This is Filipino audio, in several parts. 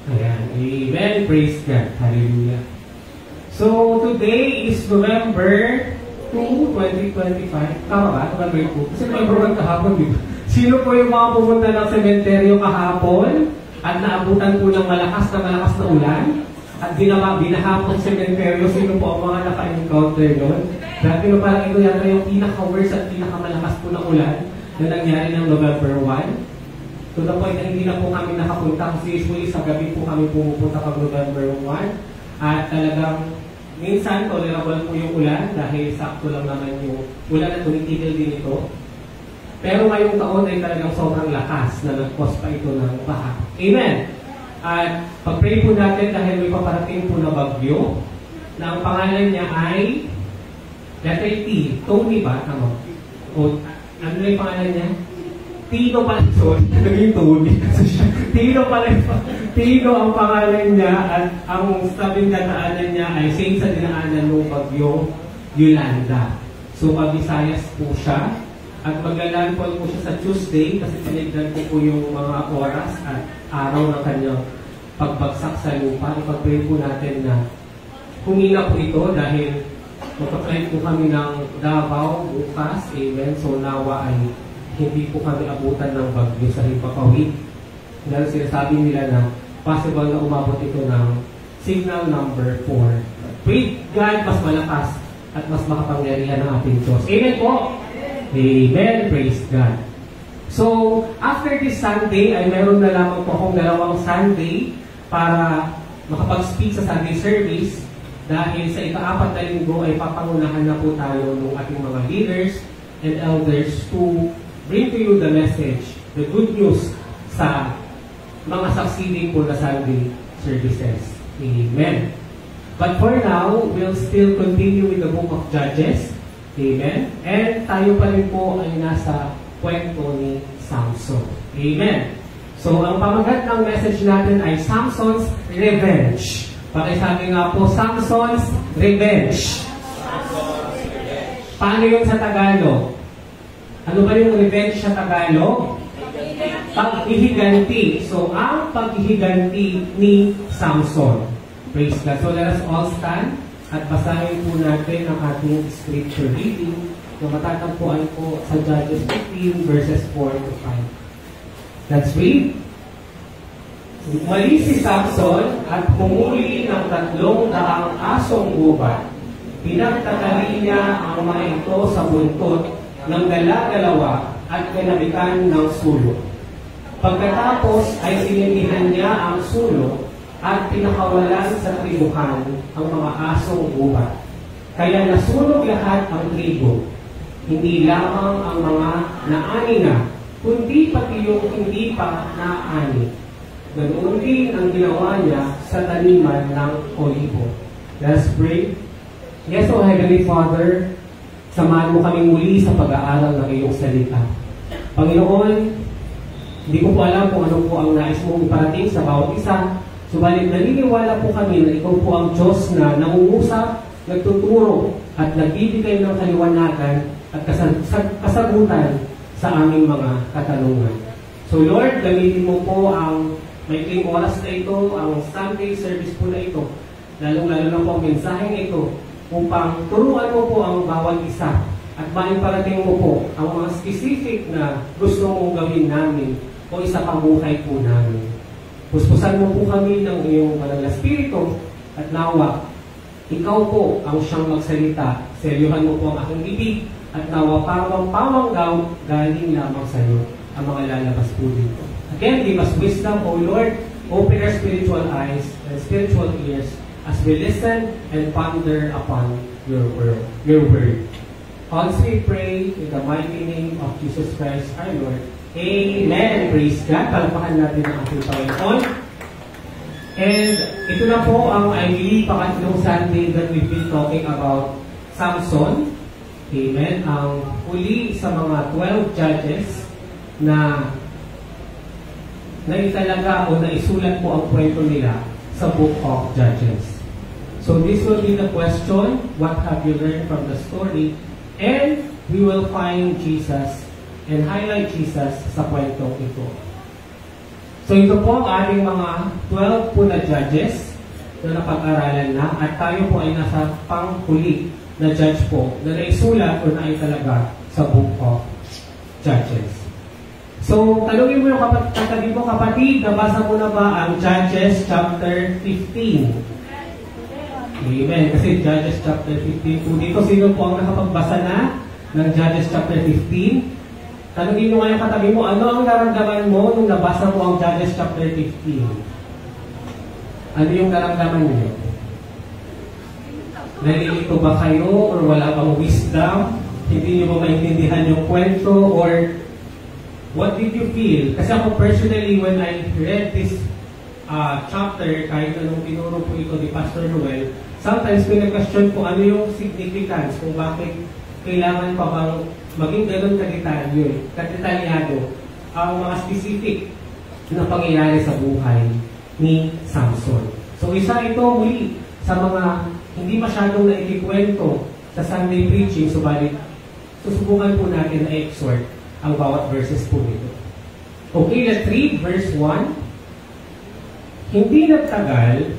Ayan. Amen. Praise God. Hallelujah. So, today is November 2, 2025. Tama ba? November 2. Kasi November 1 kahapon, di ba? Sino po yung mga pumunta ng sementeryo kahapon at naabutan po ng malakas na ulan? At binaha po sa sementeryo, sino po ang mga naka-encounter nun? Dati na parang ito yata yung pinaka-worst at pinaka-malakas po na ulan na nangyari ng November 1. To the point na hindi na po kami nakapunta kasi usually sa gabi po kami pumupunta pag November 1. At talagang minsan tolerable po yung ulan dahil sakto lang naman yung ulan at tumitigil din ito. Pero ngayong taon ay talagang sobrang lakas na nag-cause pa ito ng baha. Amen! At pag-pray po natin dahil may paparating po na bagyo na ang pangalan niya ay letter T. Tony ba? Tama? O ano yung pangalan niya? Tino pala. Sorry, naging Tony. Tino ang pangalan niya at ang sabing dadaanan niya ay same sa dinaanan ng bagyo Yolanda. So pag-Visayas po siya at maglalandfall po siya sa Tuesday kasi pinigdan po yung mga oras at araw ng kanyang pagbagsak sa lupa. Ipag-pray po natin na humina po ito dahil magpa-flight po kami ng Davao bukas. Amen. So nawa ay hindi po kami abutan ng bagyo sa Himpapawid. Dahil sinasabi nila na possible na umabot ito ng signal number 4. Pray God mas malakas at mas makapangyarihan ng ating Diyos. Amen po! Amen! Praise God! So, after this Sunday, ay meron na lamang po akong 2 Sunday para makapag-speak sa Sunday service dahil sa ika-4 na linggo ay papangunahan na po tayo ng ating mga leaders and elders to bring to you the message, the good news sa mga succeeding po na Sunday services. Amen. But for now, we'll still continue with the book of Judges. Amen. And tayo pa rin po ay nasa kwento ni Samson. Amen. So, ang pamagat ng message natin ay Samson's Revenge. Pakisabi nga po, Samson's Revenge. Paano yun sa Tagalog? Ano ba yung revenge sa Tagalog? Paghihiganti. So, ang paghihiganti ni Samson. Praise God. So, let us all stand at basahin po natin ang ating scripture reading na matatagpuan po sa Judges 15 verses 4 to 5. Let's read. Umalis si Samson at pumuli ng 300 asong gubat. Pinagtatali niya ang mga ito sa buntot ng dala-dalawa at kinabitan ng sulok. Pagkatapos ay sinindihan niya ang sulok at pinakawalan sa tribuhan ang mga asong gubat. Kaya nasunog lahat ang tribo, hindi lamang ang mga naani na, kundi pati yung hindi pa naani. Ganoon din ang ginawa niya sa taniman ng olibo. Let's pray. Yes, O Heavenly Father, samahan mo kami muli sa pag-aaral ng iyong salita. Panginoon, hindi ko po alam kung ano po ang nais mong iparating sa bawat isa. Subalit naniniwala po kami na ikaw po ang Diyos na nangungusap, nagtuturo, at nagbibigay ng kaliwanagan at kasagutan sa aming mga katanungan. So Lord, gamitin mo po ang maikling oras na ito, ang Sunday service po na ito, lalong-lalo na po ang mensaheng ito, upang turuan mo po ang bawat isa at maiparating mo po ang mga specific na gusto mong gawin namin o isa pang buhay po namin. Puspusan mo po kami ng iyong banal na spirito at nawa, ikaw po ang siyang magsalita. Seryuhan mo po ang aking bibig at nawa pawang-pawang galing lamang sa iyo ang mga lalabas po dito. Again, give us wisdom, O Lord. Open our spiritual eyes and spiritual ears as we listen and ponder upon your word. Also we pray in the mighty name of Jesus Christ our Lord. Amen. Praise God. Palapakan natin ang ating Panginoon. And ito na po ang I believe pangatlong Sunday that we've been talking about Samson. Amen. Ang huli sa mga 12 judges na naitalaga o naisulat po ang kwento nila sa book of Judges. So this will be the question, what have you learned from the story? And we will find Jesus and highlight Jesus sa kwentong ito. So ito po ang ating mga 12 po na judges na napag-aralan na at tayo po ay nasa panghuli na judge po na naisulat o naitalaga sa Book of Judges. So, tanungin mo yung katabi mo, kapatid, nabasa mo na ba ang Judges chapter 15? Amen. Kasi Judges chapter 15 po dito. Sino po ang nakapagbasa na ng Judges chapter 15? Tanungin mo ngayon katabi mo, ano ang naramdaman mo nung nabasa mo ang Judges chapter 15? Ano yung naramdaman niyo? Nalilito ba kayo or wala bang wisdom? Hindi niyo ba maintindihan yung kwento or what did you feel? Kasi ako personally, when I read this chapter, kahit anong tinuro po ito ni Pastor Noel, sometimes pinag-question ko ano yung significance, kung bakit kailangan pa bang maging ganun kadetalyado ang mga specific na pangyayari sa buhay ni Samson. So isa ito muli sa mga hindi masyadong naikikwento sa Sunday preaching, subalit susubukan po natin na exhort ang bawat verses po nito. Okay, let's read verse 1. Hindi nagtagal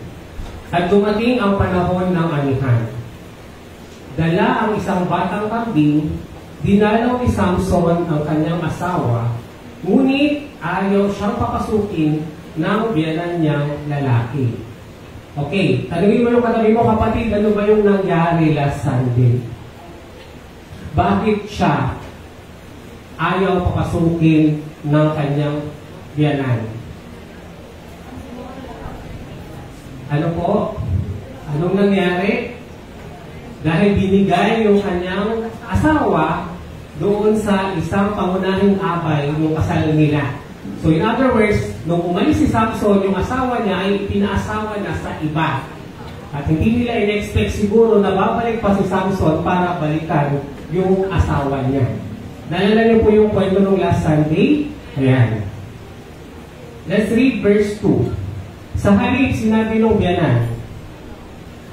at dumating ang panahon ng anihan. Dala ang isang batang kambing, dinalaw ni Samson ang kanyang asawa, ngunit ayaw siyang papasukin ng biyanan niyang lalaki. Okay, tanungin mo yung katabi mo, kapatid, ano ba yung nangyari last Sunday? Bakit siya ayaw papasukin ng kanyang biyanan? Ano po? Anong nangyari? Dahil binigay yung kanyang asawa doon sa isang pangunahing abay ng kasal nila. So in other words, nung umalis si Samson, yung asawa niya ay pinaasawa na sa iba. At hindi nila in-expect siguro na babalik pa si Samson para balikan yung asawa niya. Naalala niyo po yung kwento nung last Sunday? Ayan. Let's read verse 2. Sa halip, sinabi nung biyanan,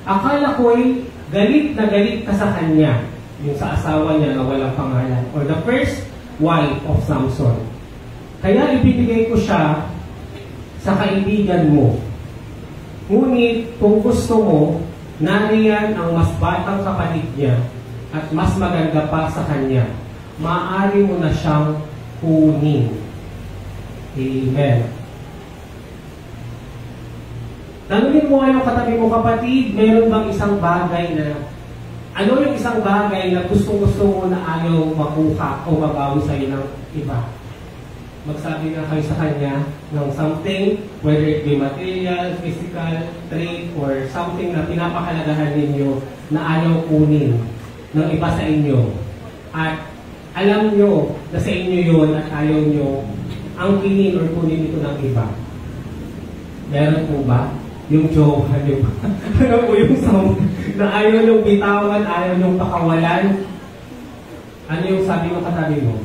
akala ko'y galit na galit ka sa kanya, yung sa asawa niya na walang pangalan, or the first wife of Samson. Kaya ibibigay ko siya sa kaibigan mo. Ngunit kung gusto mo, nariyan ang mas batang kapatid niya at mas maganda pa sa kanya. Maaari mo na siyang kunin. Amen. Tanungin mo ngayon katabi mo, kapatid, meron bang isang bagay na, ano yung isang bagay na gusto mo na ayaw makuha o mabawi sa'yo ng iba? Magsabi na kayo sa kanya ng something, whether it be material, physical, trait, or something na pinapakalagahan ninyo na ayaw kunin ng iba sa inyo. At alam nyo na sa inyo yun at ayaw nyo ang kinin or kunin ito ng iba. Meron po ba? Yung joke, ano po yung song na ayaw nyo bitawan, ayaw nyo pakawalan? Ano yung sabi mo katabi mo?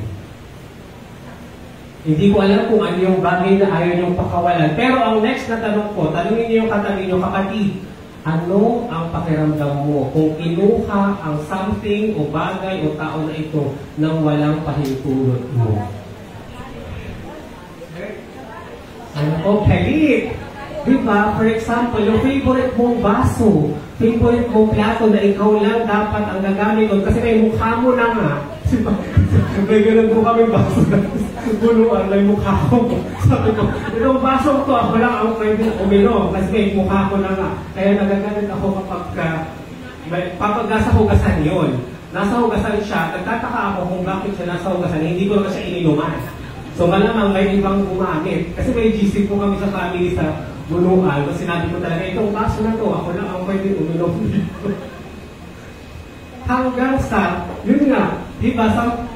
Hindi ko alam kung ano yung bagay na ayaw nyo pakawalan. Pero ang next na tanong ko, tanungin niyo yung katabi nyo, kapatid, ano ang pakiramdam mo kung kinuha ang something o bagay o tao na ito nang walang pahintulot mo? Ano po? Galit! Diba? For example, yung favorite mong baso, favorite mong plato na ikaw lang dapat ang gagamit doon kasi may mukha mo na nga. May ganun po kami baso na buluan, may mukha ko. Sabi ko, itong baso ko, ako lang ang pwede uminom kasi may mukha ko na nga. Kaya nagagamit ako kapag papagasa-hugasan yun. Nasa hugasan siya, nagtataka ako kung bakit siya nasa hugasan, hindi ko naman siya ininuman. So malamang may ibang gumamit. Kasi may GC po kami sa family sa buluan. So sinabi ko talaga, itong baso na to, ako lang ang pwede uminom dito. Hanggang sa, yun nga, diba,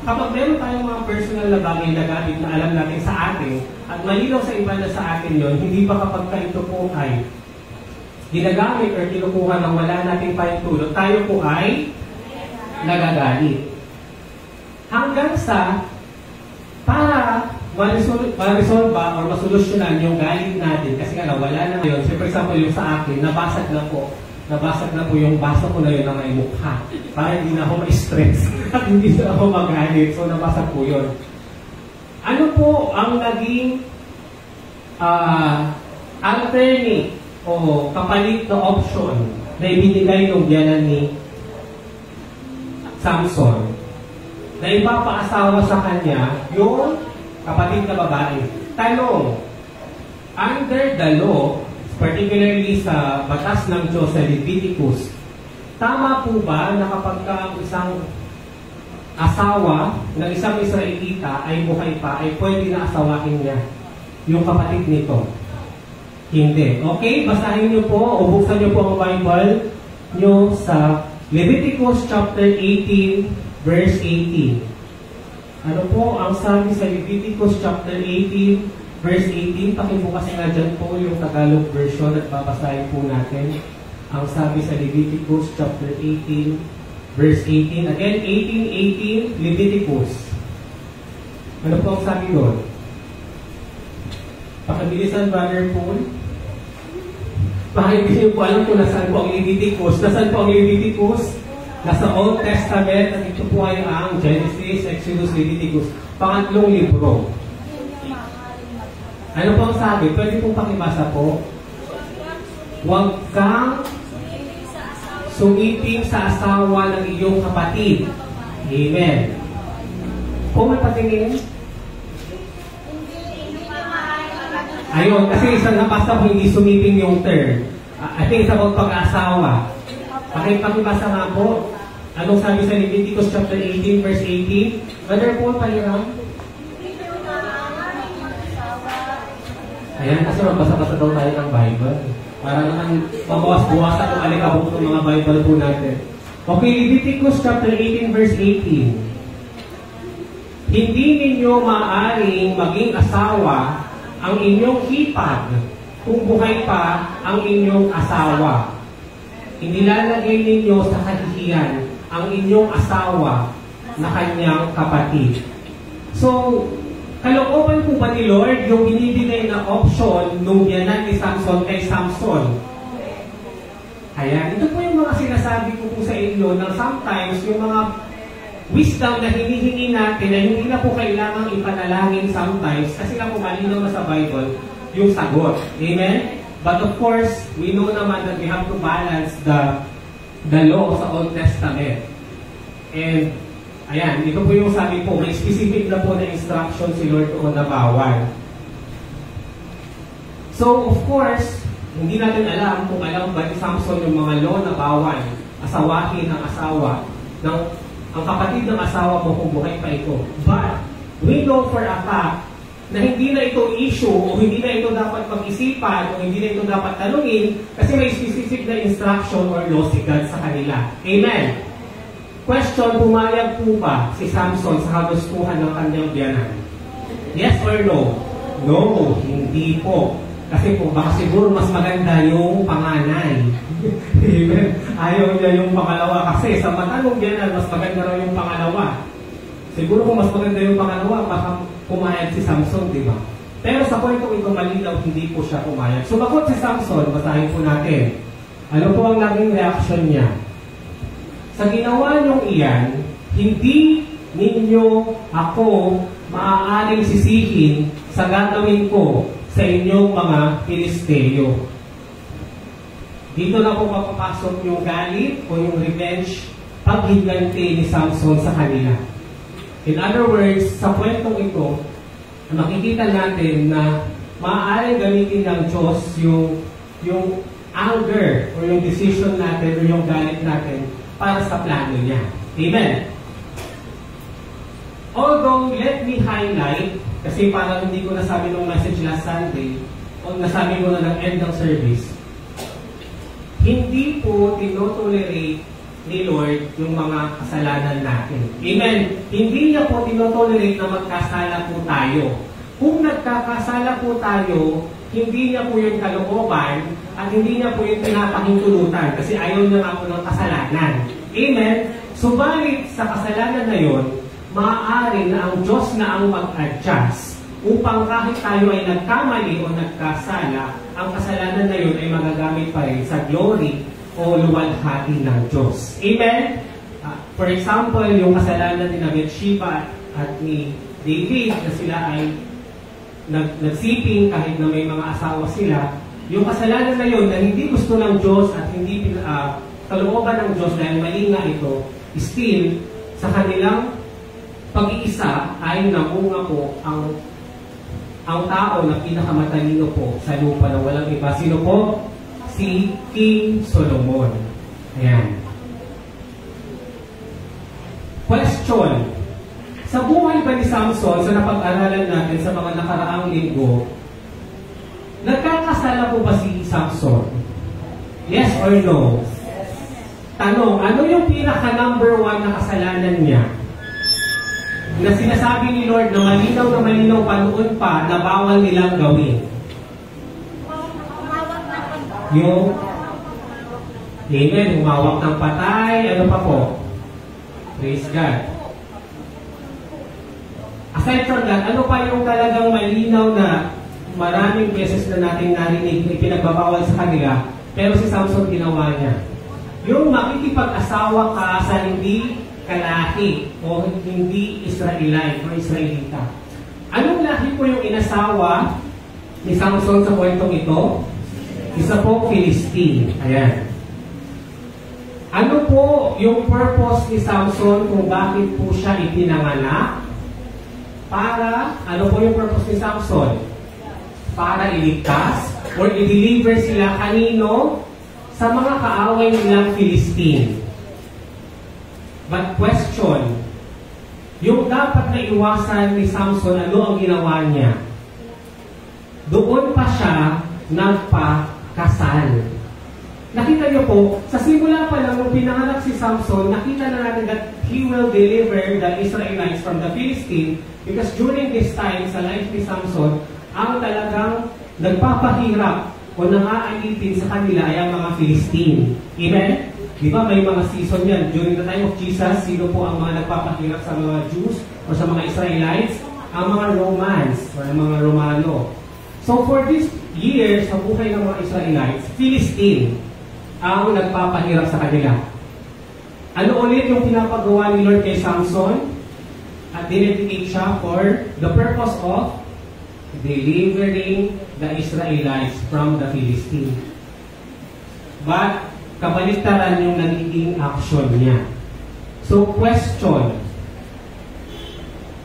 kapag meron tayong mga personal na bagay na gamit na alam natin sa atin, at malinaw sa iba na sa atin yun, hindi pa kapag ito po ay ginagamit or kinukuha ng wala nating pahintulot, tayo po ay nagagalit. Hanggang sa, para ma-resolve ba or masolusyonan yung galit natin, kasi nga wala na ngayon. So, for example, yung sa akin, nabasag na po yung baso ko na yun na may mukha. Para hindi na ako ma-stress at hindi na ako magalit. So, nabasag po yun. Ano po ang naging alternate o kapalit na option na ibinigay ng biyanan ni Samson na ipapaasawa sa kanya yung kapatid na babae. Tanong, under the law, particularly sa batas ng Diyos sa Leviticus, tama po ba na kapag isang asawa ng isang Israelita ay buhay pa, ay pwede na asawahin niya yung kapatid nito? Hindi. Okay, basahin niyo po o buksan niyo po ang Bible niyo sa Leviticus chapter 18, verse 18. Ano po ang sabi sa Leviticus chapter 18, verse 18? Pakibukas nga dyan po yung Tagalog version at babasahin po natin. Ang sabi sa Leviticus chapter 18, verse 18. Again, 18:18, Leviticus. Ano po ang sabi doon? Pakabilisan, Brother Paul. Bakit hindi po alam kung nasaan po ang Leviticus? Nasaan po ang Leviticus? Nasa Old Testament at ito po ay ang Genesis, Exodus, Leviticus. Pangatlong libro. Ano po ang sabi? Pwede pong pakibasa po. Huwag kang sumiping sa asawa ng iyong kapatid. Amen. Kung may patingin, ayun, kasi isang nabasa ko hindi sumiping yung term. I think sa pag-asawa. Pakibasa nga po. Anong sabi sa Leviticus chapter 18, verse 18? Brother Paul, pahiram. Ayan, kasi magbasa-basa daw tayo ng Bible. Para naman mabawas-buwasan kung alikabok ng mga Bible po natin. Okay, Leviticus chapter 18, verse 18. Hindi ninyo maaaring maging asawa ang inyong hipag kung buhay pa ang inyong asawa. Inilalagay ninyo sa kahihiyan ang inyong asawa na kanyang kapatid. So, kalooban po ba ni Lord yung binibigay na option nung biyanan ni Samson kay Samson? Ayan, ito po yung mga sinasabi ko po sa inyo na sometimes yung mga wisdom na hinihingi natin na hindi na po kailangang ipanalangin sometimes kasi na po malinaw na sa Bible yung sagot. Amen? But of course, we know naman that we have to balance the law sa Old Testament. And, ayan, ito po yung sabi po, may specific na po na instruction si Lord o na bawal. So, of course, hindi natin alam kung alam ba ni Samson yung mga law na bawal, asawahin ang asawa, ang kapatid ng asawa mo kung buhay pa ito. But, we know for a fact na hindi na ito issue o hindi na ito dapat pag-isipan o hindi na ito dapat tanungin kasi may specific na instruction or law si God sa kanila. Amen? Question, pumayag po ba si Samson sa kagustuhan ng kanyang biyanan? Yes or no? No, hindi po. Kasi po, baka siguro mas maganda yung panganay. Amen? Ayaw niya yung pangalawa kasi sa mata ng biyanan, mas maganda raw yung pangalawa. Siguro kung mas maganda yung pangalawa, baka pumayag si Samson, di ba? Pero sa kwentong ito, malinaw, hindi po siya pumayag. Sumagot si Samson, basahin po natin. Ano po ang naging reaction niya? Sa ginawa niyong iyan, hindi ninyo ako maaaring sisihin sa gagawin ko sa inyong mga Pilisteo. Dito na po mapapasok yung galit o yung revenge paghiganti ni Samson sa kanila. In other words, sa kwentong ito, makikita natin na maaaring gamitin ng Diyos yung anger o yung decision natin o yung galit natin para sa plano niya. Amen? Although, let me highlight, kasi parang hindi ko nasabi ng message last Sunday, o nasabi ko na ng end ng service, hindi po tinotolerate ni Lord yung mga kasalanan natin. Amen? Hindi niya po tinotolerate na magkasala po tayo. Kung nagkakasala po tayo, hindi niya po yung kalooban at hindi niya po yung pinapahintulutan kasi ayaw niya nga po ng kasalanan. Amen? Subalit sa kasalanan na yon, maaari na ang Diyos na ang mag-adjust upang kahit tayo ay nagkamali o nagkasala, ang kasalanan na yun ay magagamit pa rin sa glory o luwalhati ng Diyos. Amen? For example, yung kasalanan ni Bathsheba at ni David na sila ay nagsiping kahit na may mga asawa sila, yung kasalanan na yun na hindi gusto ng Diyos at hindi kalooban ng Diyos dahil mali nga ito, still, sa kanilang pag-iisa ay namunga po ang tao na pinakamatalino po sa lupa na walang iba. Sino po? Si King Solomon. Ayan. Question. Sa buhay ba ni Samson, sa napag-aralan natin sa mga nakaraang linggo, nagkakasala po ba si Samson? Yes or no? Tanong, ano yung pinaka-number 1 na kasalanan niya? Na sinasabi ni Lord na malinaw pa noon pa na bawal nilang gawin. Yung amen, humawak ng patay, ano pa po? Praise God. Aside from that, ano pa yung talagang malinaw na maraming beses na natin narinig na ipinagbabawal sa kanila, pero si Samson ginawa niya? Yung makikipag-asawa ka sa hindi kalahi o hindi Israelite o Israelita. Anong lahi po yung inasawa ni Samson sa kwentong ito? Isa po, Philistine. Ayan. Ano po yung purpose ni Samson kung bakit po siya ipinanganak? Ano po yung purpose ni Samson? Para iligtas or i-deliver sila kanino? Sa mga kaaway nilang Philistine. But question, yung dapat na iwasan ni Samson, ano ang ginawa niya? Doon pa siya nagpakasal. Nakita niyo po, sa simula pa lang nung pinanganak si Samson, nakita na natin that he will deliver the Israelites from the Philistine because during this time sa life ni Samson, ang talagang nagpapahirap o nangaalitin sa kanila ay ang mga Philistine. Amen? Di ba may mga season yan? During the time of Jesus, sino po ang mga nagpapahirap sa mga Jews o sa mga Israelites? Ang mga Romans o ang mga Romano. So for this year, sa buhay ng mga Israelites, Philistine ang nagpapahirap sa kanila. Ano ulit yung pinapagawa ni Lord kay Samson? At dinedicate siya for the purpose of delivering the Israelites from the Philistine. But kabaliktaran yung nagiging action niya. So question,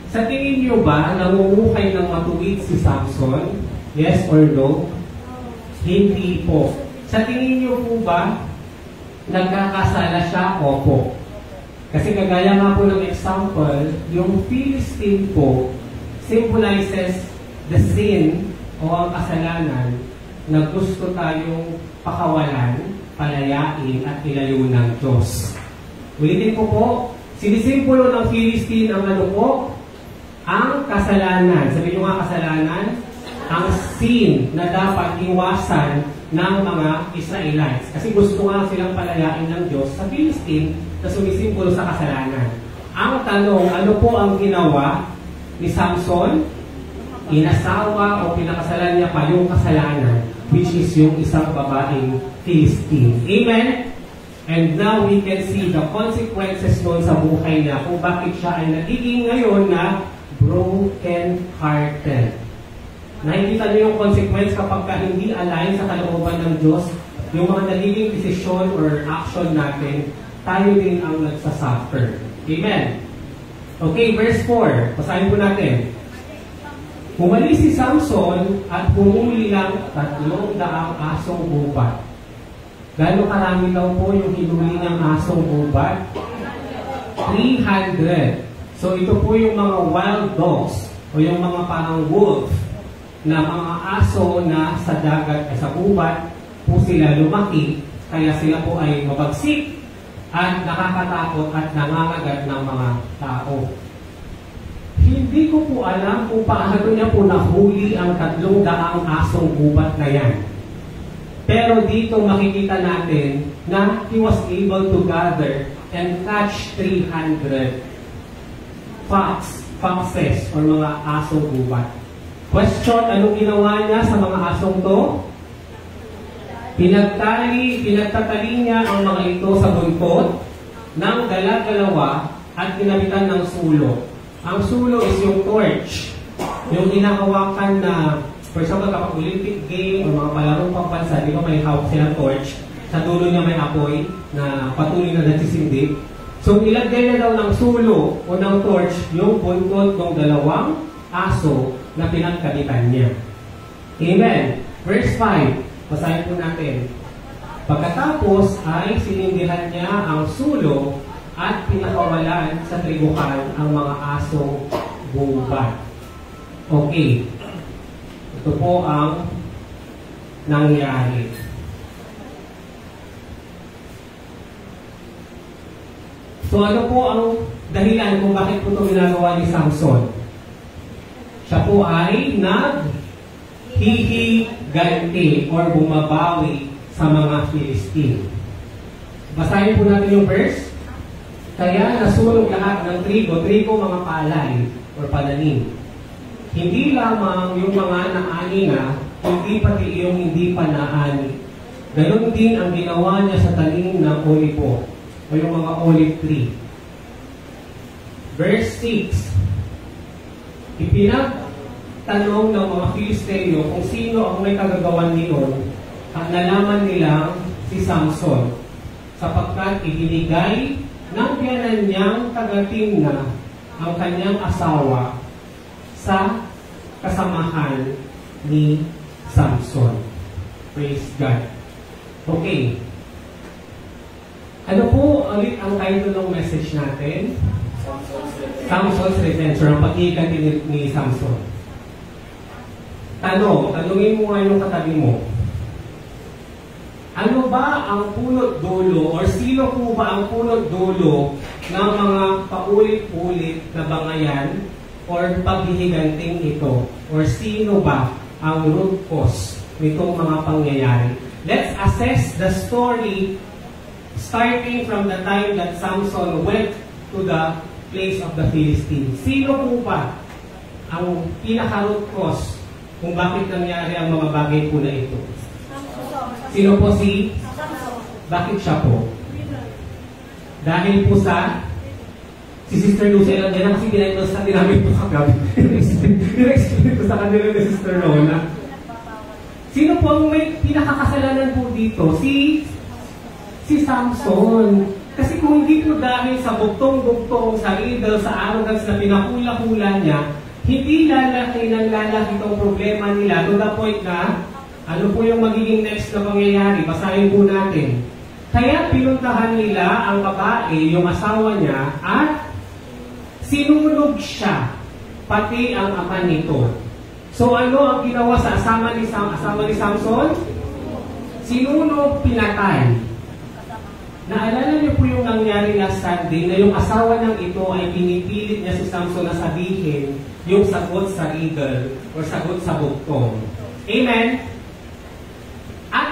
sa tingin niyo ba namumuhay ng matuwid si Samson? Yes or no? Hindi po. Sa tingin niyo po ba nagkakasala siya? Opo. Kasi kagaya nga po ng example, yung Philistine po symbolizes the sin o ang kasalanan na gusto tayong pakawalan, palayain at ilayo ng Diyos. Ulitin ko po, sinisimbolo ng Philistine ang ano po? Ang kasalanan. Sabi nyo nga kasalanan, ang sin na dapat iwasan ng mga Israelites. Kasi gusto nga silang palayain ng Diyos sa Philistine na sumisimbolo sa kasalanan. Ang tanong, ano po ang ginawa ni Samson? Inasawa o pinakasalan niya pa yung kasalanan, which is yung isang babaeng Philistine. Amen? And now we can see the consequences doon sa buhay niya kung bakit siya ay nagiging ngayon na broken-hearted. Nakikita niyo yung consequence kapag hindi align sa kalooban ng Diyos, yung mga nagiging decision or action natin, tayo din ang nagsasuffer. Amen? Okay, verse 4. Basahin po natin. Umalis si Samson at humuli lang 300 asong gubat. Gano'ng karami daw po yung hinuli ng asong gubat? 300. So ito po yung mga wild dogs o yung mga parang wolf na mga aso na sa dagat, sa gubat po sila lumaki, kaya sila po ay mabagsik at nakakatakot at nangangagat ng mga tao. Hindi ko po alam kung paano niya po nahuli ang 300 asong gubat na yan. Pero dito makikita natin na he was able to gather and catch 300 foxes or mga asong gubat. Question, anong ginawa niya sa mga asong to? Pinagtatali niya ang mga ito sa buntot ng gala-galawa at ginabitan ng sulo. Ang sulo is yung torch. Yung hinahawakan na, for example, kapag Olympic game o mga palarong pambansa, di ba may hawak silang torch, sa dulo niya may apoy na patuloy na nagsisindi. So, ilagay na daw ng sulo o ng torch yung buntot ng dalawang aso na pinagkabitan niya. Amen. Verse 5, basahin po natin. Pagkatapos ay sinindihan niya ang sulo at pinakawalan sa trigukan ang mga asong gubat. Okay. Ito po ang nangyari. So ano po ang dahilan kung bakit po ito ginagawa ni Samson? Siya po ay naghihiganti or bumabawi sa mga Philistine. Basahin po natin yung verse. Kaya nasunog lahat ng trigo mga palay or pananim. Hindi lamang yung mga naani na, hindi pati yung hindi pa naani. Gayon din ang ginawa niya sa tanim ng olivo o yung mga olive tree. Verse 6. Ipinagtanong ng mga Filisteo kung sino ang may kagagawan niyon at nalaman nilang si Samson sapagkat ibinigay ng biyanan niyang taga-Timna ang kanyang asawa sa kasamahan ni Samson. Praise God. Okay. Ano po ulit ang title ng message natin? Samson's Revenge, or ang pag-iiganti ni Samson. Tanungin mo nga yung katabi mo. Ano ba ang punot dulo or sino po ba ang punot dulo ng mga paulit-ulit na bangayan or paghihiganting ito? Or sino ba ang root cause nitong mga pangyayari? Let's assess the story starting from the time that Samson went to the place of the Philistines. Sino po ba ang pinaka-root cause kung bakit nangyari ang mga bagay po na ito? Sino po si? Bakit siya po? Dahil po sa si Sister Lucy, alam niya na kasi ginagawa sa namin po kagabi. Direct ko sa kanila ni Sister Rona. Sino po ang may pinakakasalanan po dito? Si Samson. Kasi kung hindi po dahil sa bugtong-bugtong, sa idol, sa arrogance na pinakula-kula niya, hindi lalaki itong problema nila to the point na ano po yung magiging next na pangyayari? Basahin po natin. Kaya pinuntahan nila ang babae, yung asawa niya, at sinunog siya, pati ang ama nito. So ano ang ginawa sa asawa ni Samson? Sinunog, pinatay. Naalala niyo po yung nangyari last Sunday na yung asawa ng ito ay pinipilit niya si Samson na sabihin yung sagot sa eagle or sagot sa bugtong. Amen? At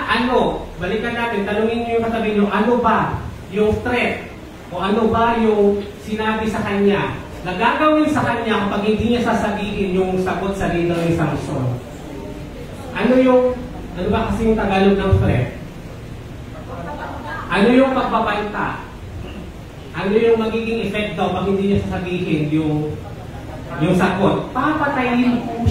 balikan natin, tanungin niyo yung katabi niyo, ano ba yung threat o ano ba yung sinabi sa kanya na gagawin sa kanya kapag hindi niya sasabihin yung sagot sa eagle ni Samson? Ano ba kasi yung Tagalog ng threat? Ano yung pagbabanta? Ano yung magiging effect daw pag hindi niya sasabihin yung sagot? Papatayin po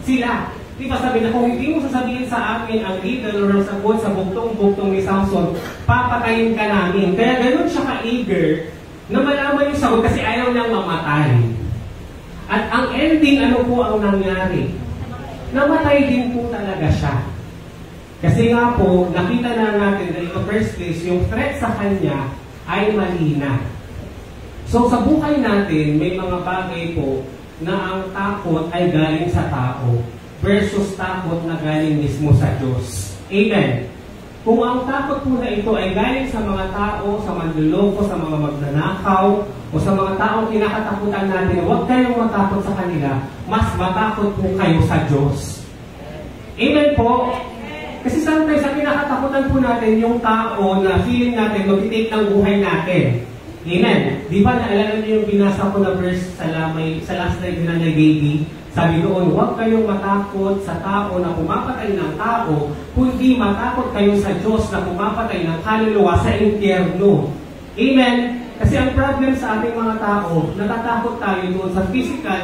sila. Di ba sabi na kung hindi mo sasabihin sa amin ang riddle or sagot sa bugtong-bugtong ni Samson, papatayin ka namin. Kaya ganoon siya ka-eager na malaman yung sagot kasi ayaw niyang mamatay. At ang ending, ano po ang nangyari? Namatay din po talaga siya. Kasi nga po, nakita na natin na in the first place, yung threat sa kanya ay mali na. So sa buhay natin, may mga bagay po na ang takot ay galing sa tao versus takot na galing mismo sa Diyos. Amen. Kung ang takot po na ito ay galing sa mga tao, sa manluloko, sa mga magnanakaw, o sa mga taong kinakatakutan natin, huwag kayong matakot sa kanila, mas matakot po kayo sa Diyos. Amen po. Kasi sometimes, ang kinakatakutan po natin yung tao na feeling natin mag-take ng buhay natin. Amen. Di ba naalala niyo yung binasa ko na verse sa last night na baby? Sabi doon, huwag kayong matakot sa tao na pumapatay ng tao, kundi matakot kayo sa Diyos na pumapatay ng kaluluwa sa impyerno. Amen. Kasi ang problem sa ating mga tao, natatakot tayo doon sa physical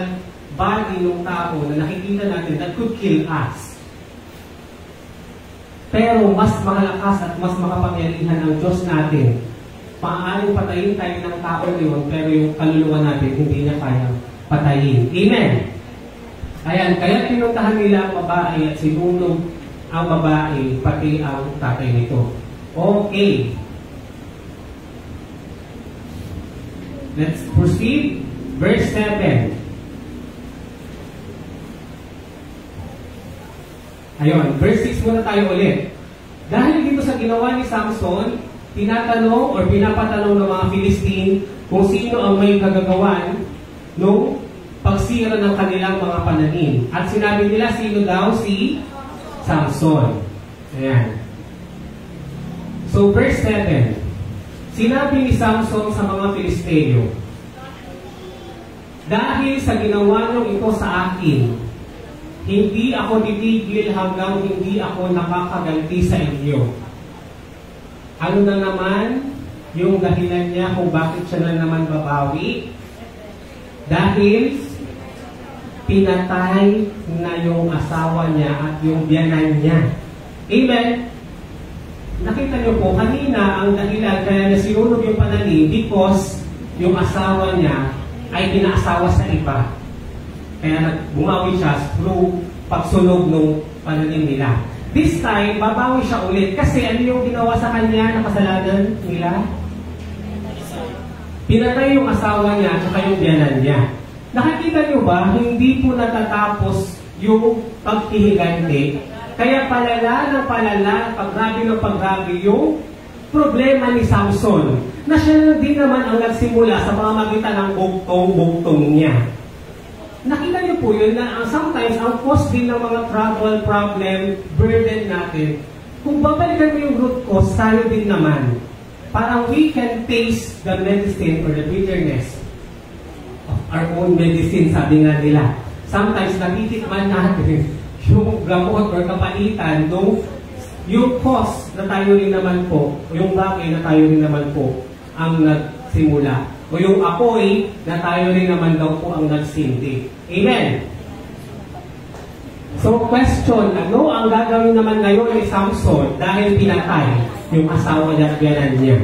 body ng tao na nakikita natin that could kill us. Pero mas malakas at mas makapangyarihan ang Diyos natin. Maaaring patayin tayo ng tao yun, pero yung kaluluwa natin hindi niya kayang patayin. Amen! Ayan, kaya pinuntahan nila ang babae at sinunog ang babae, pati ang tatay nito. Okay. Let's proceed. Verse 7. Ayun, verse 6 muna tayo ulit. Dahil dito sa ginawa ni Samson, tinatanong or pinapatanong ng mga Philistine kung sino ang may kagagawan nung pagsira ng kanilang mga pananim. At sinabi nila, sino daw? Si Samson. Ayan. So, verse 7. Sinabi ni Samson sa mga Filisteo, dahil sa ginawa niyo ito sa akin, hindi ako titigil hanggang hindi ako nakakaganti sa inyo. Ano na naman yung dahilan niya kung bakit siya na naman babawi? Dahil pinatay na yung asawa niya at yung biyanan niya. Amen? Nakita niyo po, kanina ang dahilan kaya nasinunog yung pananim because yung asawa niya ay pinaasawa sa iba. Kaya bumawi siya through pagsunog ng pananim nila. This time, babawi siya ulit. Kasi ano yung ginawa sa kanya na kasalanan nila? Pinatay yung asawa niya at yung biyanan niya. Nakikita niyo ba, hindi po natatapos yung paghihiganti. Kaya palala, paggrabe ng paggrabe yung problema ni Samson. Na siya din naman ang nagsimula sa pamamagitan ng bugtong niya. Nakita niyo po yun na sometimes ang cause din ng mga trouble, problem, burden natin, kung babalikan mo yung root cause, tayo din naman. Parang we can taste the medicine or the bitterness of our own medicine, sabi nga nila. Sometimes natitikman natin yung gamot or kapalitan nung yung cause na tayo rin naman po, o yung bagay na tayo rin naman po ang nagsimula. O yung apoy na tayo rin naman daw po ang nagsindi. Amen? So, question, ano ang gagawin naman ngayon ni Samson dahil pinatay yung asawa niya at biyanan niya?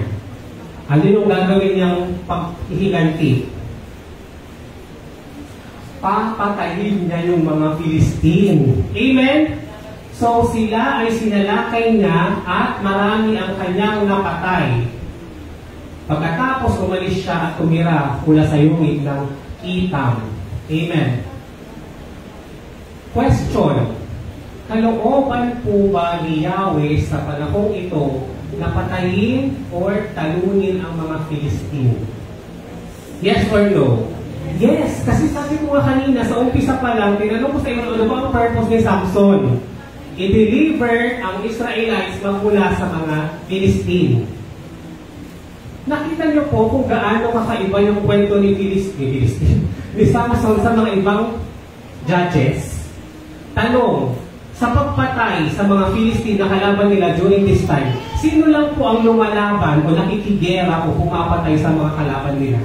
Ano yung gagawin niyang paghihiganti? Papatayin niya yung mga Philistine. Amen? So, sila ay sinalakay niya at marami ang kanyang napatay. Pagkatapos umalis siya at tumira mula sa yungit ng Etam. Amen. Question. Kalooban po ba ni Yahweh sa panahong ito na patayin or talunin ang mga Philistine? Yes or no? Yes, kasi sabi ko nga kanina, sa umpisa pa lang, tinanong ko sa iyo, ano ba ang purpose ni Samson? I-deliver ang Israelites magmula sa mga Philistine. Nakita niyo po kung gaano kakaiba yung kwento ni Samson sa mga ibang judges. Tanong, sa pagpatay sa mga Philistine na kalaban nila during this time, sino lang po ang lumalaban o nakikigera o pumapatay sa mga kalaban nila?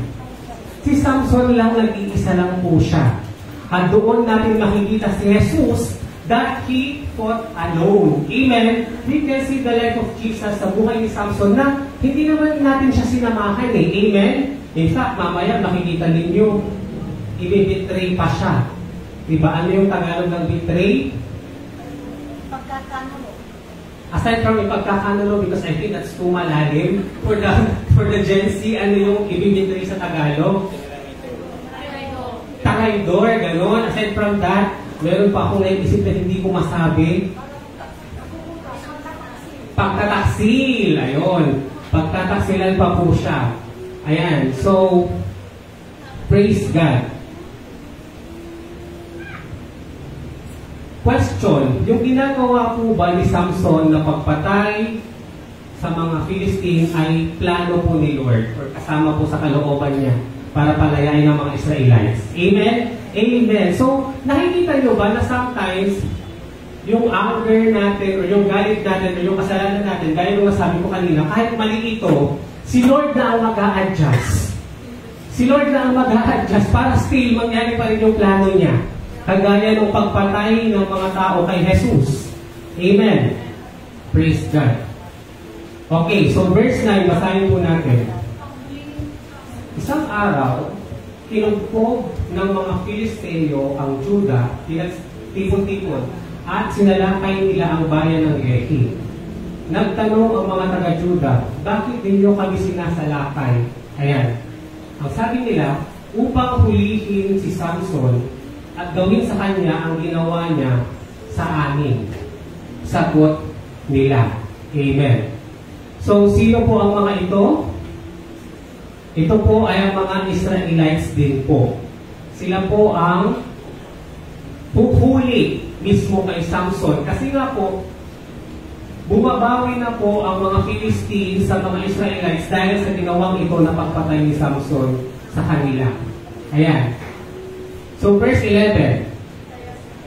Si Samson lang, nag-iisa lang po siya. At doon natin makikita si Jesus that he fought alone. Amen? We can see the life of Jesus sa buhay ni Samson na hindi naman natin siya sinamahan eh. Amen? In fact, mamaya makikita ninyo, i-betray pa siya. Diba? Ano yung Tagalog ng betray? Pagkakanulo. Aside from ipagkakanulo, because I think that's too malalim. For the Gen Z, ano yung i-betray sa Tagalog? Taraydor, gano'n. Aside from that, meron pa akong naisip na hindi ko masabi. Pagtataksil. Ayun. Pagtataksilan pa po siya. Ayan. So, praise God. Question. Yung ginagawa po ba ni Samson na pagpatay sa mga Philistine ay plano po ni Lord or kasama po sa kalooban niya para palayain ng mga Israelites? Amen? Amen. So, nakikita nyo ba na sometimes yung anger natin o yung galit natin o yung kasalanan natin, gaya nung nasabi ko kanina, kahit mali ito, si Lord na ang mag-a-adjust. Si Lord na ang mag-a-adjust para still mangyari pa rin yung plano niya. Kagaya ng pagpatay ng mga tao kay Jesus. Amen. Praise God. Okay, so verse 9, basahin po natin. Isang araw, kinugpog ng mga Filisteo ang Juda, tipon-tipon, at sinalakay nila ang bayan ng Lehi. Nagtanong ang mga taga-Juda, bakit ninyo kami sinasalakay? Ayan. Ang sabi nila, upang hulihin si Samson at gawin sa kanya ang ginawa niya sa amin. Sagot nila. Amen. So, sino po ang mga ito? Ito po ay ang mga Israelites din po. Sila po ang puhuli mismo kay Samson. Kasi nga po, bumabawi na po ang mga Philistines sa mga Israelites dahil sa ginawang ito na pagpatay ni Samson sa kanila. Ayan. So, verse 11.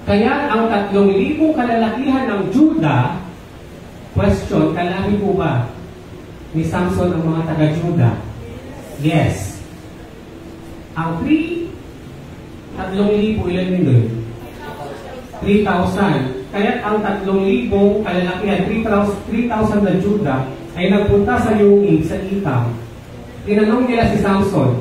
Kaya ang 3,000 kalalakihan ng Juda, question, kalaki po ba ni Samson ang mga taga-Juda? Yes. Ang 3,000 ilan yun doon? 3,000. Kaya ang 3,000 kalalakihan, 3,000 na Juda ay nagpunta sa Yungig, sa Itam. Tinanong nila si Samson,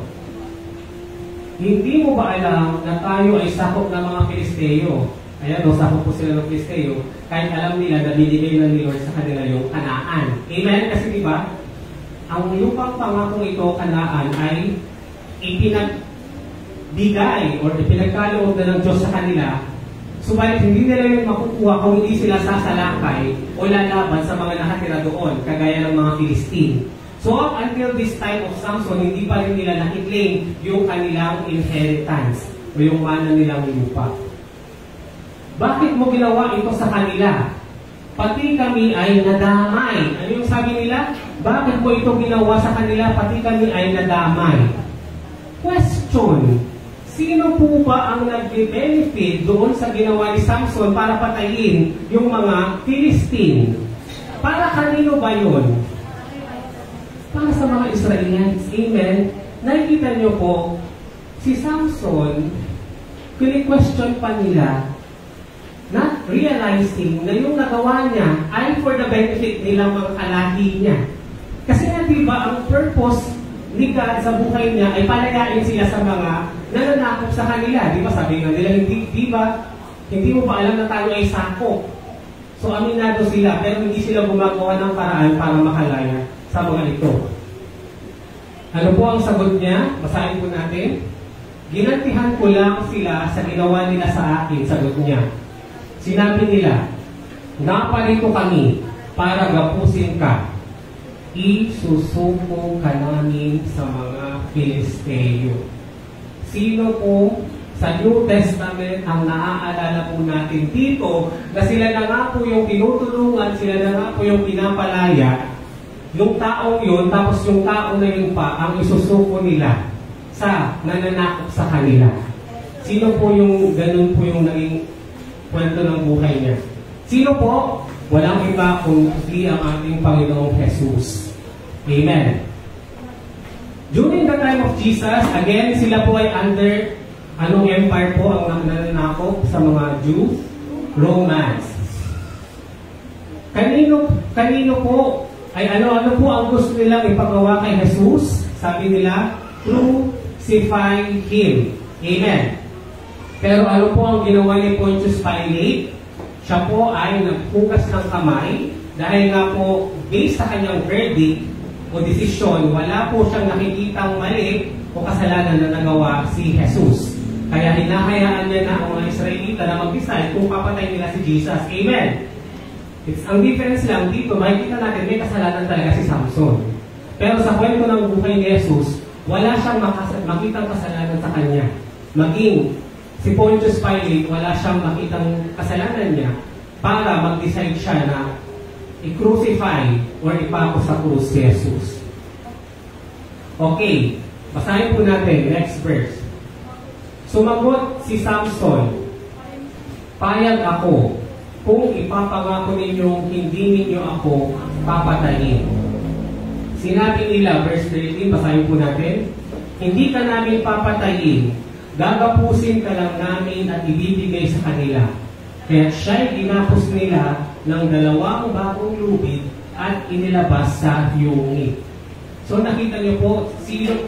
hindi mo ba alam na tayo ay sakop ng mga Filisteo? Ayan, sakop po sila ng Filisteo. Kahit alam nila na binigay na ni Lord sa kanila yung Kanaan. Amen? Kasi diba, ang lupang pangakong ito, Kanaan, ay ipinagbigay o ipinagkaloob na ng Diyos sa kanila. Subalit hindi nila yung makukuha kung hindi sila sasalakay o lalaban sa mga nakatira doon, kagaya ng mga Philistine. So up until this time of Samson, hindi pa rin nila nakiklaim yung kanilang inheritance o yung mana nilang lupa. Bakit mo ginawa ito sa kanila? Pati kami ay nadamay. Ano yung sabi nila? Bakit mo ito ginawa sa kanila? Pati kami ay nadamay. Question. Sino po ba ang nag-benefit doon sa ginawa ni Samson para patayin yung mga Philistine? Para kanino ba yun? Para sa mga Israelites. Amen? Nakikita nyo po, si Samson, kini-question pa nila, not realizing na yung nagawa niya ay for the benefit nilang mga kalaki niya. Kasi nga diba, ang purpose ni God sa buhay niya ay palayain sila sa mga nananakop sa kanila. Di ba? Sabi nga nila, hindi mo ba alam na tayo ay sakop? So, aminado sila, pero hindi sila gumagawa ng paraan para makalaya sa mga ito. Ano po ang sagot niya? Basahin po natin. Ginantihan ko lang sila sa ginawa nila sa akin, sagot niya. Sinabi nila, naparito kami para gapusin ka. Isusuko ka namin sa mga Filisteo. Sino po sa New Testament ang naaalala po natin dito na sila na nga po yung tinutulungan, sila na nga po yung pinapalaya, yung taong yun, tapos yung tao na yun pa ang isusuko nila sa nananakop sa kanila. Sino po yung ganun po yung naging kwento ng buhay niya? Sino po? Walang iba kundi ang ating Panginoong Jesus. Amen. During the time of Jesus, again, sila po ay under anong empire po ang nananakop sa mga Jew? Romans. Kanino po ay ano po ang gusto nilang ipagawa kay Jesus? Sabi nila, crucify Him. Amen. Pero ano po ang ginawa ni Pontius Pilate? Siya po ay naghugas ng kamay dahil nga po based sa kanyang verdict o desisyon, wala po siyang nakikitang mali o kasalanan na nagawa si Jesus. Kaya hinahayaan niya na ang mga Israelita na mag-decide kung papatay nila si Jesus. Amen. Ang difference lang dito, makikita natin may kasalanan talaga si Samson. Pero sa kwento ng buhay ni Jesus, wala siyang makitang kasalanan sa kanya. Maging si Pontius Pilate, wala siyang makitang kasalanan niya para mag-decide siya na i-crucify or ipako sa krus si Jesus. Okay, basahin po natin, next verse. Sumagot si Samson, payag ako kung ipapangako ninyong hindi ninyo ako papatayin. Sinabi nila, verse 13, basahin po natin, hindi ka namin papatayin, gagapusin ka lang namin at ibibigay sa kanila. Kaya siya'y ginapos nila ng 2 bagong lubid at inilabas sa yungit. So nakita niyo po,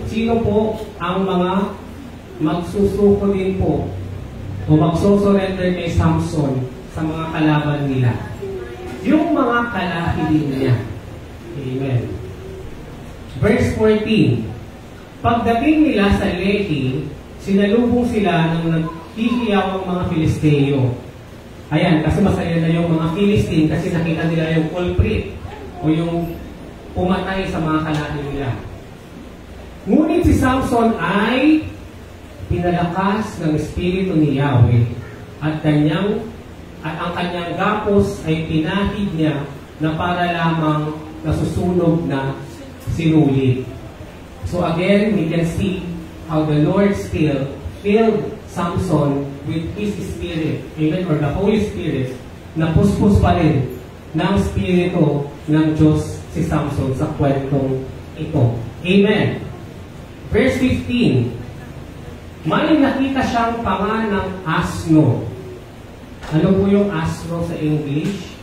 sino po ang mga magsusuko din po o magsusurrender kay Samson sa mga kalaban nila? Yung mga kalahi din niya. Amen. Verse 14. Pagdating nila sa Lehi, sinalubong sila ng nagkikiyawang mga Filisteo. Ayan, kasi masaya na yung mga Philistine kasi nakita nila yung culprit o yung pumatay sa mga kalahi nila. Ngunit si Samson ay pinalakas ng Espiritu ni Yahweh at ang kanyang gapos ay pinahid niya na para lamang nasusunog na sinulit. So again, we can see how the Lord still filled Samson with His Spirit, even or the Holy Spirit, na puspos pa rin ng Spirito ng Diyos si Samson sa kwentong ito. Amen. Verse 15. May nakita siyang panga ng asno. Ano po yung asno sa English?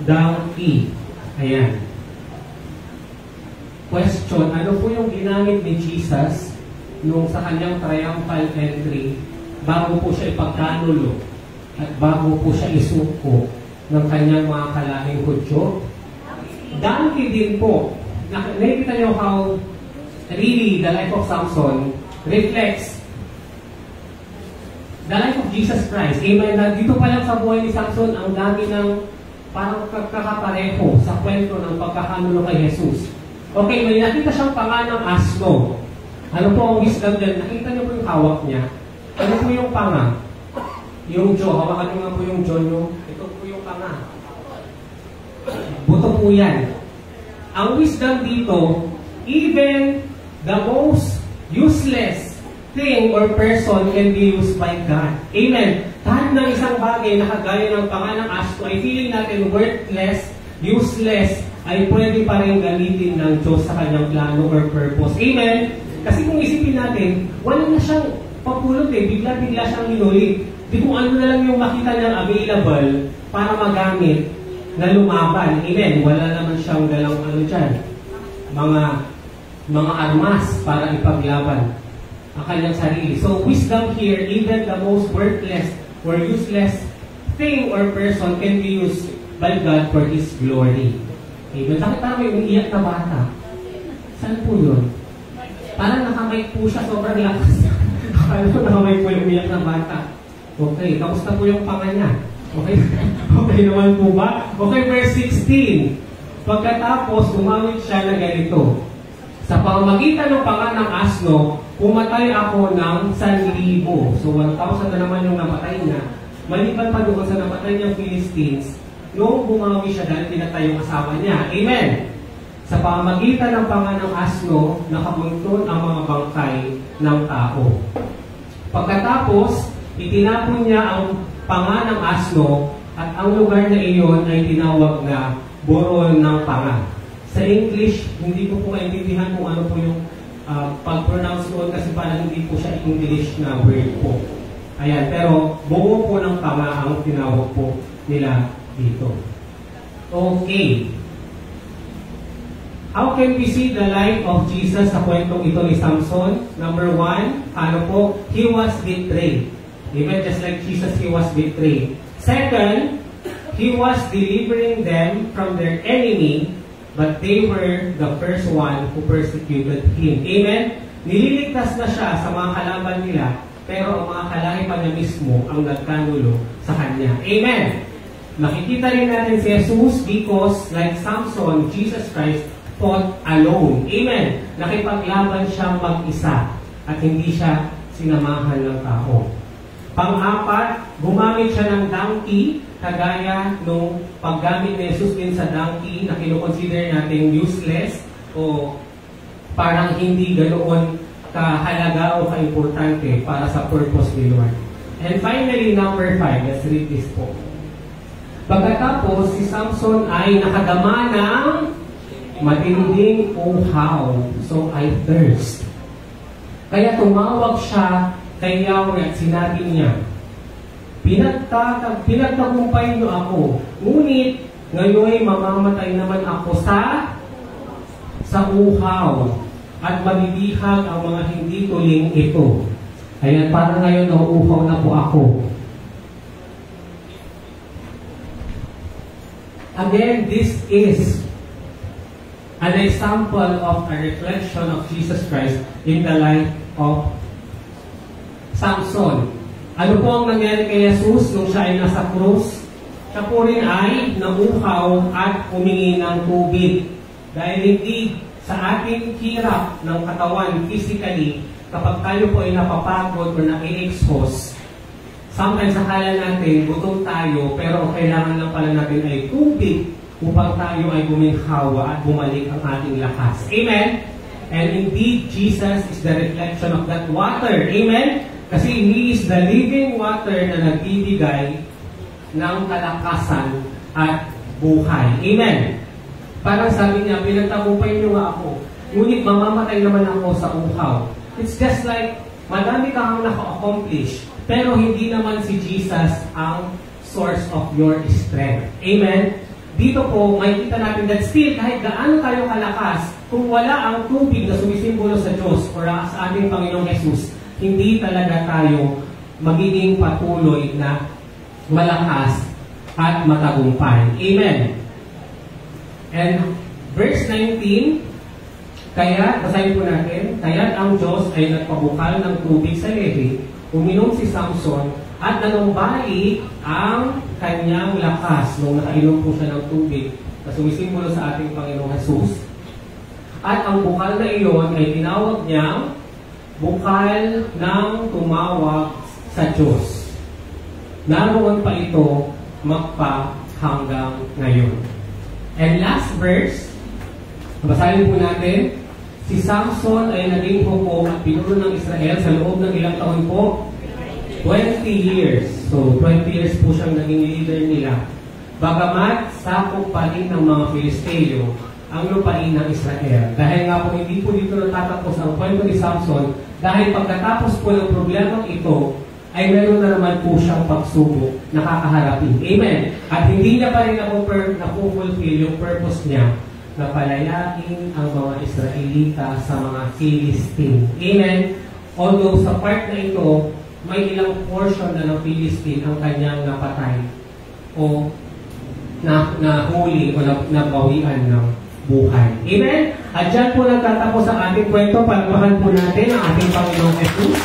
Donkey. Ayan. Question, ano po yung ginamit ni Jesus nung sa kanyang triumphal entry bago po siya ipagkanulo at bago po siya isuko ng kanyang mga kalahing Hudyo? Donkey din po. Nakikita niyo how really the life of Samson reflects the life of Jesus Christ. Amen. Dito pa lang sa buhay ni Samson, ang dami ng parang kakapareho sa kwento ng pagkakanulo kay Jesus. Okay, may nakita siyang panga ng asno. Ano po ang wisdom dyan? Nakita niyo po yung hawak niya. Ano po yung panga? Yung jaw. Hawakan niyo nga po yung jaw niyo. Ito po yung panga. Buto po yan. Ang wisdom dito, even the most useless thing or person can be used by God. Amen. Kahit ng isang bagay na kagaya ng panga ng asno ay feeling natin worthless, useless, ay pwede pa rin gamitin ng Diyos sa kanyang plano or purpose. Amen? Kasi kung isipin natin, wala na siyang papulot eh. Bigla-bigla siyang inulit. Di kung ano na lang yung makita niyang available para magamit na lumaban. Amen? Wala naman siyang dalang ano dyan. Mga armas para ipaglaban ang kanyang sarili. So, wisdom here, even the most worthless or useless thing or person can be used by God for His glory. Amen. Bakit parang may umiiyak na bata? Saan po yun? Parang nakamay po siya, sobrang lakas. Akala ko nakamay po yung umiiyak na bata. Okay, tapos na po yung panga niya. Okay? Okay naman po ba? Okay, verse 16. Pagkatapos, umawit siya na ganito. Sa pamamagitan ng panga ng asno, pumatay ako ng 1,000. So, 1,000 na naman yung napatay niya. Maliban pa doon sa napatay niyang Philistines, noong bumawi siya dahil pinatay yung asawa niya. Amen! Sa pamamagitan ng panga ng asno, nakabuntun ang mga bangkay ng tao. Pagkatapos, itinapon niya ang panga ng asno at ang lugar na iyon ay tinawag na Burol ng Panga. Sa English, hindi ko po maintindihan kung ano po yung pag-pronounce doon kasi parang hindi po siya English na word po. Ayan, pero buo po ng panga ang tinawag po nila dito. Okay. How can we see the life of Jesus sa kwentong ito ni Samson? Number 1, ano po? He was betrayed. Amen? Just like Jesus, He was betrayed. Second, He was delivering them from their enemy, but they were the first one who persecuted Him. Amen? Nililigtas na siya sa mga kalaban nila, pero ang mga kalahi pa niya mismo ang nagkanulo sa Kanya. Amen? Makikita rin natin si Jesus because like Samson, Jesus Christ fought alone. Amen. Nakipaglaban siyang mag-isa at hindi siya sinamahan ng tao. Pang-apat, gumamit siya ng donkey kagaya nung paggamit ni Jesus din sa donkey na kinukonsider natin useless o parang hindi ganoon kahalaga o kaimportante para sa purpose ni Lord. And finally, number 5, let's read this po. Pagkatapos, si Samson ay nakadama ng matinding uhaw, so I thirst. Kaya tumawag siya kay Yahweh at sinabi niya, pinagtagumpay niyo ako, ngunit ngayon mamamatay naman ako sa uhaw at mabibihag ang mga hindi tuling ito. Ayan, parang ngayon nauuhaw na po ako. Again, this is an example of a reflection of Jesus Christ in the life of Samson. Ano po ang nangyari kay Jesus nung siya ay nasa krus? Siya po rin ay nauhaw at humingi ng tubig. Dahil hindi sa ating hirap ng katawan physically, kapag tayo po ay napapagod o na-expose, sometimes akala natin, gutom tayo, pero ang kailangan lang pala natin ay tubig upang tayo ay guminhawa at bumalik ang ating lakas. Amen? And indeed, Jesus is the reflection of that water. Amen? Kasi He is the living water na nagbibigay ng kalakasan at buhay. Amen? Parang sabi niya, pinagtagumpay niyo nga ako, ngunit mamamatay naman ako sa uhaw. It's just like, madami kang naka-accomplish, pero hindi naman si Jesus ang source of your strength. Amen? Dito po, makikita natin that still, kahit gaano tayo kalakas, kung wala ang tubig na sumisimbolo sa Diyos o sa ating Panginoong Jesus, hindi talaga tayo magiging patuloy na malakas at matagumpay. Amen? And verse 19, kaya, basahin po natin, kaya't ang Diyos ay nagpabukal ng tubig sa Lehi, uminom si Samson, at nanumbalik ang kanyang lakas nung nakainom po siya ng tubig na sumisimbolo sa ating Panginoong Jesus. At ang bukal na iyon ay tinawag niyang bukal ng tumawag sa Diyos. Naroon pa ito magpa hanggang ngayon. And last verse, basahin po natin, si Samson ay naging hukom at pinuno ng Israel sa loob ng ilang taon po? 20 years. So, 20 years po siyang naging leader nila. Bagamat, sakop pa rin ng mga Filisteo ang lupain ng Israel. Dahil nga po, hindi po dito natatapos ang kwento ni Samson, dahil pagkatapos po ng problemang ito, ay meron na naman po siyang pagsubok na kakaharapin. Amen? At hindi niya pa rin napufulfill yung purpose niya na palayain ang mga Israelita sa mga Philistine. Amen? Although sa part na ito, may ilang portion na ng Philistine ang kanyang napatay o nahuli o nabawian ng buhay. Amen? At dyan po nagtatapos ang ating kwento. Palakpakan po natin ang ating Panginoong Jesus.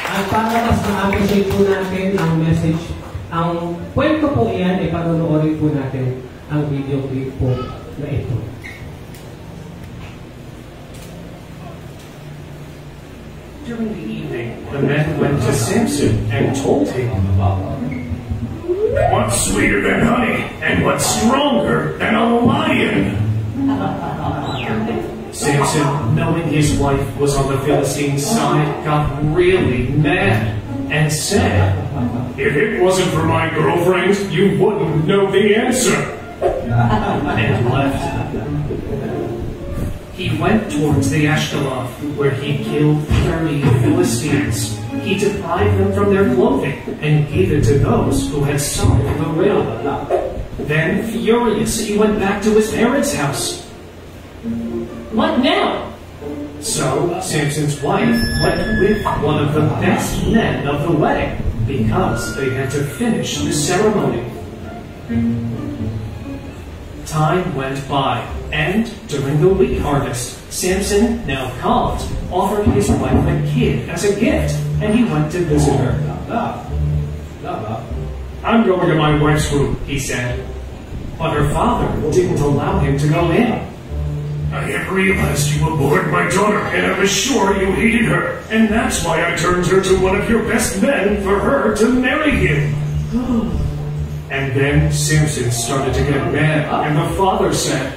At para mas na-appreciate po natin ang message, ang kwento po iyan, ay panonoorin po natin ang video clip po na ito. During the evening, the men went to Samson and told him, "What's sweeter than honey, and what's stronger than a lion?" Samson, knowing his wife was on the Philistine side, got really mad and said, "If it wasn't for my girlfriend, you wouldn't know the answer," and left. He went towards the Ashtaroth, where he killed 30 Philistines. He deprived them from their clothing and gave it to those who had sunk the riddle. Then, furious, he went back to his parents' house. "What now?" So, Samson's wife went with one of the best men of the wedding, because they had to finish the ceremony. Time went by, and during the wheat harvest, Samson, now calmed, offered his wife a kid as a gift, and he went to visit her. "I'm going to my wife's room," he said. But her father didn't allow him to go in. "I had realized you abhorred my daughter, and I was sure you hated her, and that's why I turned her to one of your best men for her to marry him." And then Samson started to get mad, and the father said,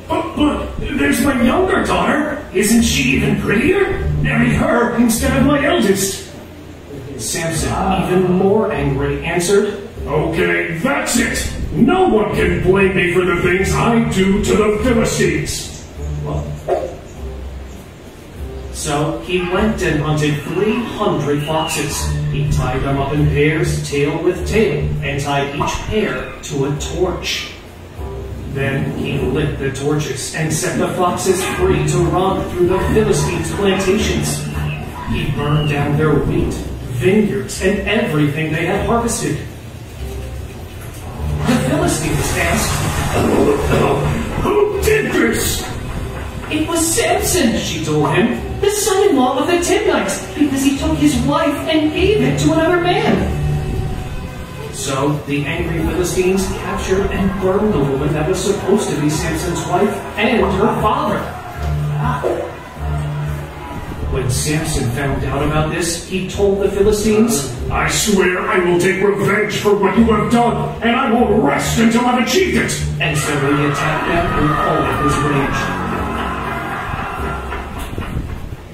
But there's my younger daughter. Isn't she even prettier? Marry her instead of my eldest." Samson, even more angry, answered, "Okay, that's it. No one can blame me for the things I do to the Philistines. So he went and hunted 300 foxes. He tied them up in pairs, tail with tail, and tied each pair to a torch. Then he lit the torches and set the foxes free to run through the Philistines' plantations. He burned down their wheat, vineyards, and everything they had harvested. The Philistines asked, Who did this? "It was Samson," she told him, "the son-in-law of the Timnites, because he took his wife and gave it to another man." So the angry Philistines captured and burned the woman that was supposed to be Samson's wife and her father. When Samson found out about this, he told the Philistines, I swear I will take revenge for what you have done, and I won't rest until I've achieved it. And so he attacked them with all of his rage.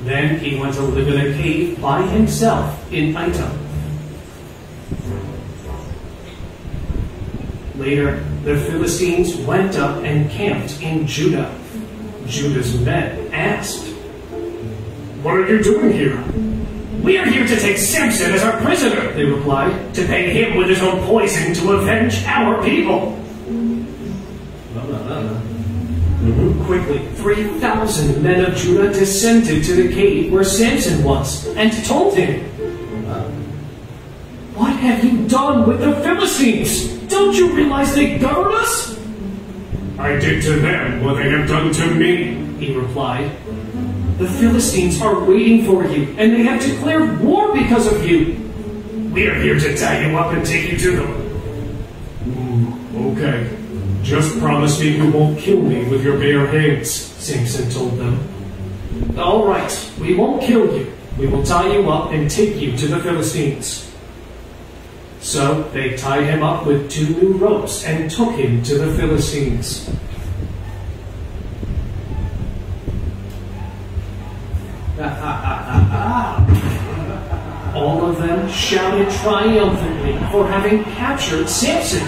Then he went to live in a cave by himself in Itam. Later, the Philistines went up and camped in Judah. Judah's men asked, What are you doing here? "We are here to take Samson as our prisoner," they replied, "to pay him with his own poison to avenge our people." Quickly, 3,000 men of Judah descended to the cave where Samson was and told him, "What have you done with the Philistines? Don't you realize they govern us?" I did to them what they have done to me, he replied. "The Philistines are waiting for you, and they have declared war because of you." We are here to tie you up and take you to them. Okay. Just promise me you won't kill me with your bare hands, Samson told them. "All right, we won't kill you. We will tie you up and take you to the Philistines." So they tied him up with 2 new ropes and took him to the Philistines. All of them shouted triumphantly for having captured Samson.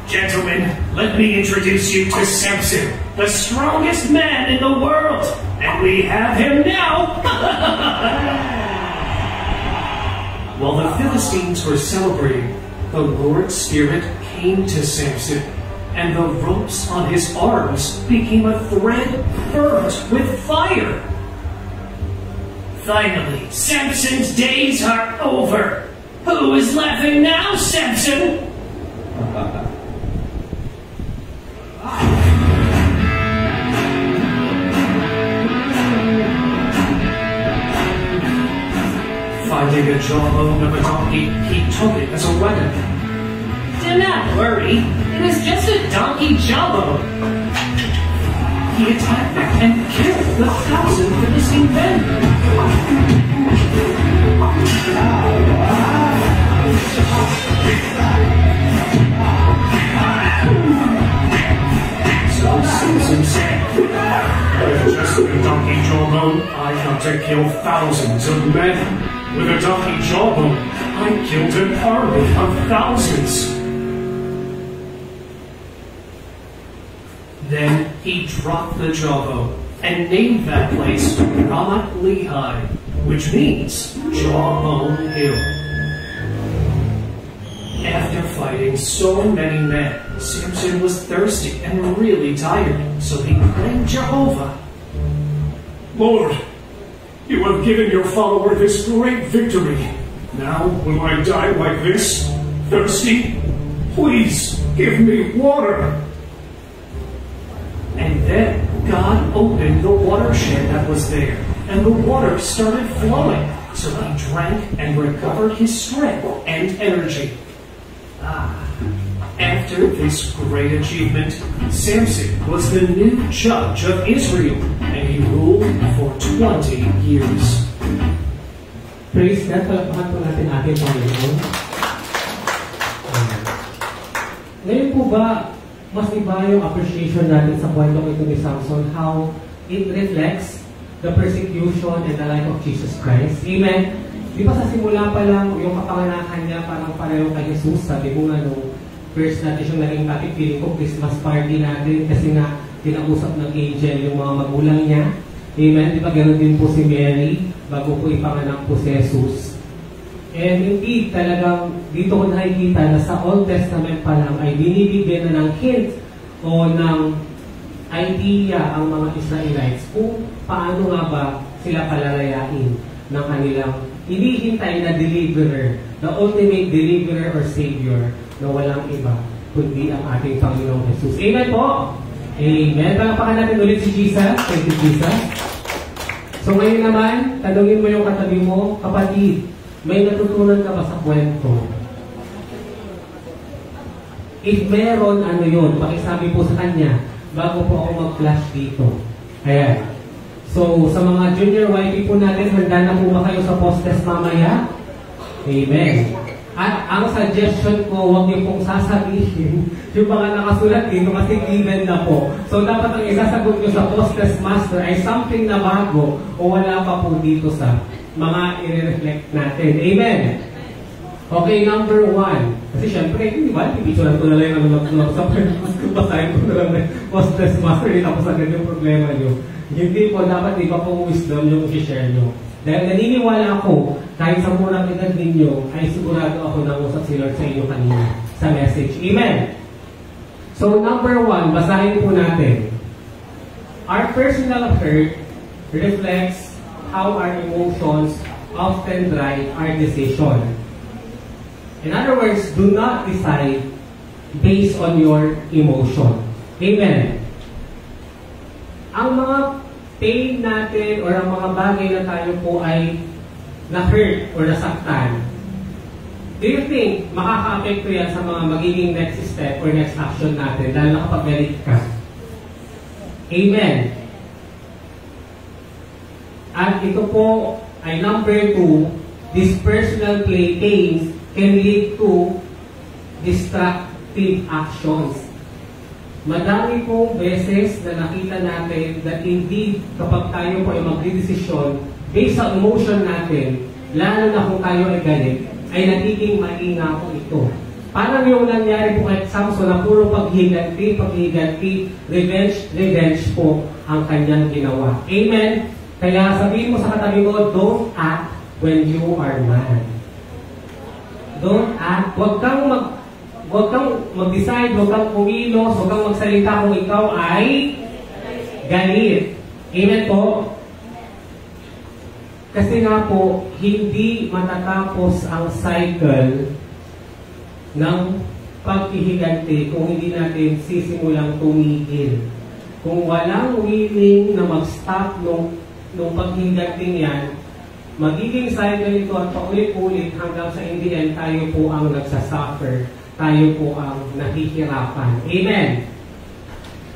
Gentlemen, let me introduce you to Samson, The strongest man in the world! And we have him now! While the Philistines were celebrating, the Lord's Spirit came to Samson, and the ropes on his arms became a thread burnt with fire. "Finally, Samson's days are over. Who is laughing now, Samson?" Finding a jawbone of a donkey, he took it as a weapon. "Do not worry, it is just a donkey jawbone." He attacked them and killed the 1,000 Philistine men. So Samson said, With just a donkey jawbone, I have to kill thousands of men. With a donkey jawbone, I killed an army of thousands. Then he dropped the jawbone and named that place Ramat Lehi, which means Jawbone Hill. After fighting so many men, Samson was thirsty and really tired, so he prayed Jehovah. Lord, you have given your follower this great victory. Now will I die like this, thirsty? Please give me water. And then God opened the watershed that was there, and the water started flowing, so he drank and recovered his strength and energy. After this great achievement, Samson was the new judge of Israel, and he ruled for 20 years. Praise God, palakpakan po natin ating Panginoon. Ngayon po ba, mas iba yung appreciation natin sa kwentong ito ni Samson, how it reflects the persecution and the life of Jesus Christ. Amen? Di ba sa simula pa lang, yung kapanganakan niya parang pareho kay Jesus, sabi mo nga nung first natin siyang naging topic, feeling ko Christmas party natin kasi nga kinausap ng angel yung mga magulang niya. Amen? Di ba ganoon din po si Mary bago po ipanganak po si Jesus. And indeed, talagang dito ko nakikita na sa Old Testament pa lang ay binibigyan na ng hint o ng idea ang mga Israelites kung paano nga ba sila palalayain ng kanilang hinihintay na deliverer, the ultimate deliverer or savior na walang iba kundi ang ating Panginoong Jesus. Amen po! Amen. Palakpakan natin ulit si Jesus. Thank you, Jesus. So ngayon naman, tanungin mo yung katabi mo, kapatid, may natutunan ka ba sa kwento? If meron, ano yun? Pakisabi po sa kanya bago po ako mag-flash dito. Ayan. So, sa mga junior YP po natin, handa na po ba kayo sa post-test mamaya? Amen. At ang suggestion ko, huwag niyo pong sasabihin yung mga nakasulat dito kasi given na po. So, dapat ang isasagot niyo sa post-test master ay something na bago o wala pa po dito sa mga i-reflect natin. Amen. Okay, number 1. Kasi syempre, di ba, pipicturan ko na lang yung nalulog sa basahin ko na lang na post-test master, hindi tapos agad yung problema niyo. Hindi po, dapat iba pong wisdom yung i-share nyo. Dahil naniniwala ako, kahit sa murang edad ninyo, ay sigurado ako na usap si Lord sa inyo kanina sa message. Amen! So, number 1, basahin po natin. Our personal hurt reflects how our emotions often drive our decision. In other words, do not decide based on your emotion. Amen. Ang mga pain natin or ang mga bagay na tayo po ay na-hurt or nasaktan, do you think makaka-apekto yan sa mga magiging next step or next action natin dahil nakapag-merit ka? Amen. At ito po ay number 2, these personal pains can lead to destructive actions. Madami pong beses na nakita natin that indeed kapag tayo po ay magdidesisyon based sa emotion natin, lalo na kung tayo ay galit, ay nagiging mainga po ito. Parang yung nangyari po kay Samson na puro paghiganti, revenge po ang kanyang ginawa. Amen? Kaya sabihin mo sa katabi mo, don't act when you are mad. Don't act. Huwag kang mag-decide, huwag kang kumilos, huwag kang magsalita kung ikaw ay galit. Amen po? Kasi nga po, hindi matatapos ang cycle ng paghihiganti kung hindi natin sisimulang tumigil. Kung walang willing na mag-stop nung paghihiganting yan, magiging cycle ito at paulit-ulit hanggang sa in the end, tayo po ang nagsasuffer. Tayo po ang nahihirapan. Amen?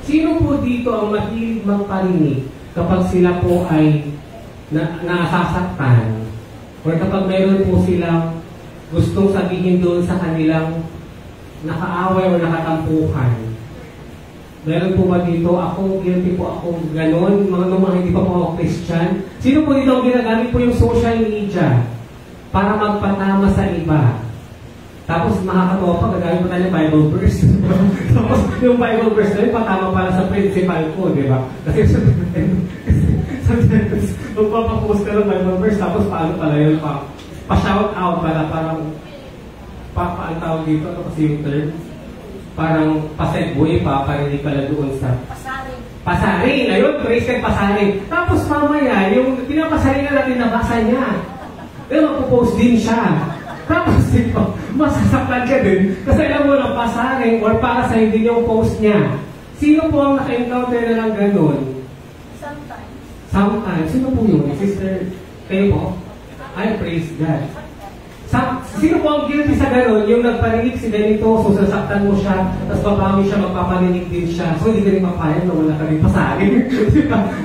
Sino po dito ang mahilig magparinig kapag sila po ay nasasaktan? Or kapag mayroon po silang gustong sabihin doon sa kanilang nakaaway o nakatampukan? Meron po ba dito? Ako, guilty po ako ganon. Mga hindi pa po ako Christian. Sino po dito ang ginagamit po yung social media para magpatama sa iba? Tapos makakatawa pa, gagamit pa tayo ng Bible verse. Tapos yung Bible verse na yun, patama para sa principal ko, di ba? Kasi sometimes, magpapapost ka ng Bible verse, tapos paano pala yun, pa-shout out para parang, ang tawag dito, ano kasi yung term? Parang pa-segue pa, parinig pala doon sa pasaring. Pasaring! Ayun, praise ka pasaring. Tapos mamaya, yung pinapasaring na natin, nabasa niya. Pero magpo-post din siya. Tapos ito, masasaktan ka din. Kasi alam mo na pasaring or para sa hindi yung post niya. Sino po ang naka-encounter na lang ganun? Sometimes. Sometimes. Sino po yun? Sister, kayo po? I praise God. Sino po ang guilty sa ganun? Yung nagparinig si ganito, so sasaktan mo siya, tapos babawi siya, magpaparinig din siya. So hindi ka rin mapayag na wala ka rin pasaring.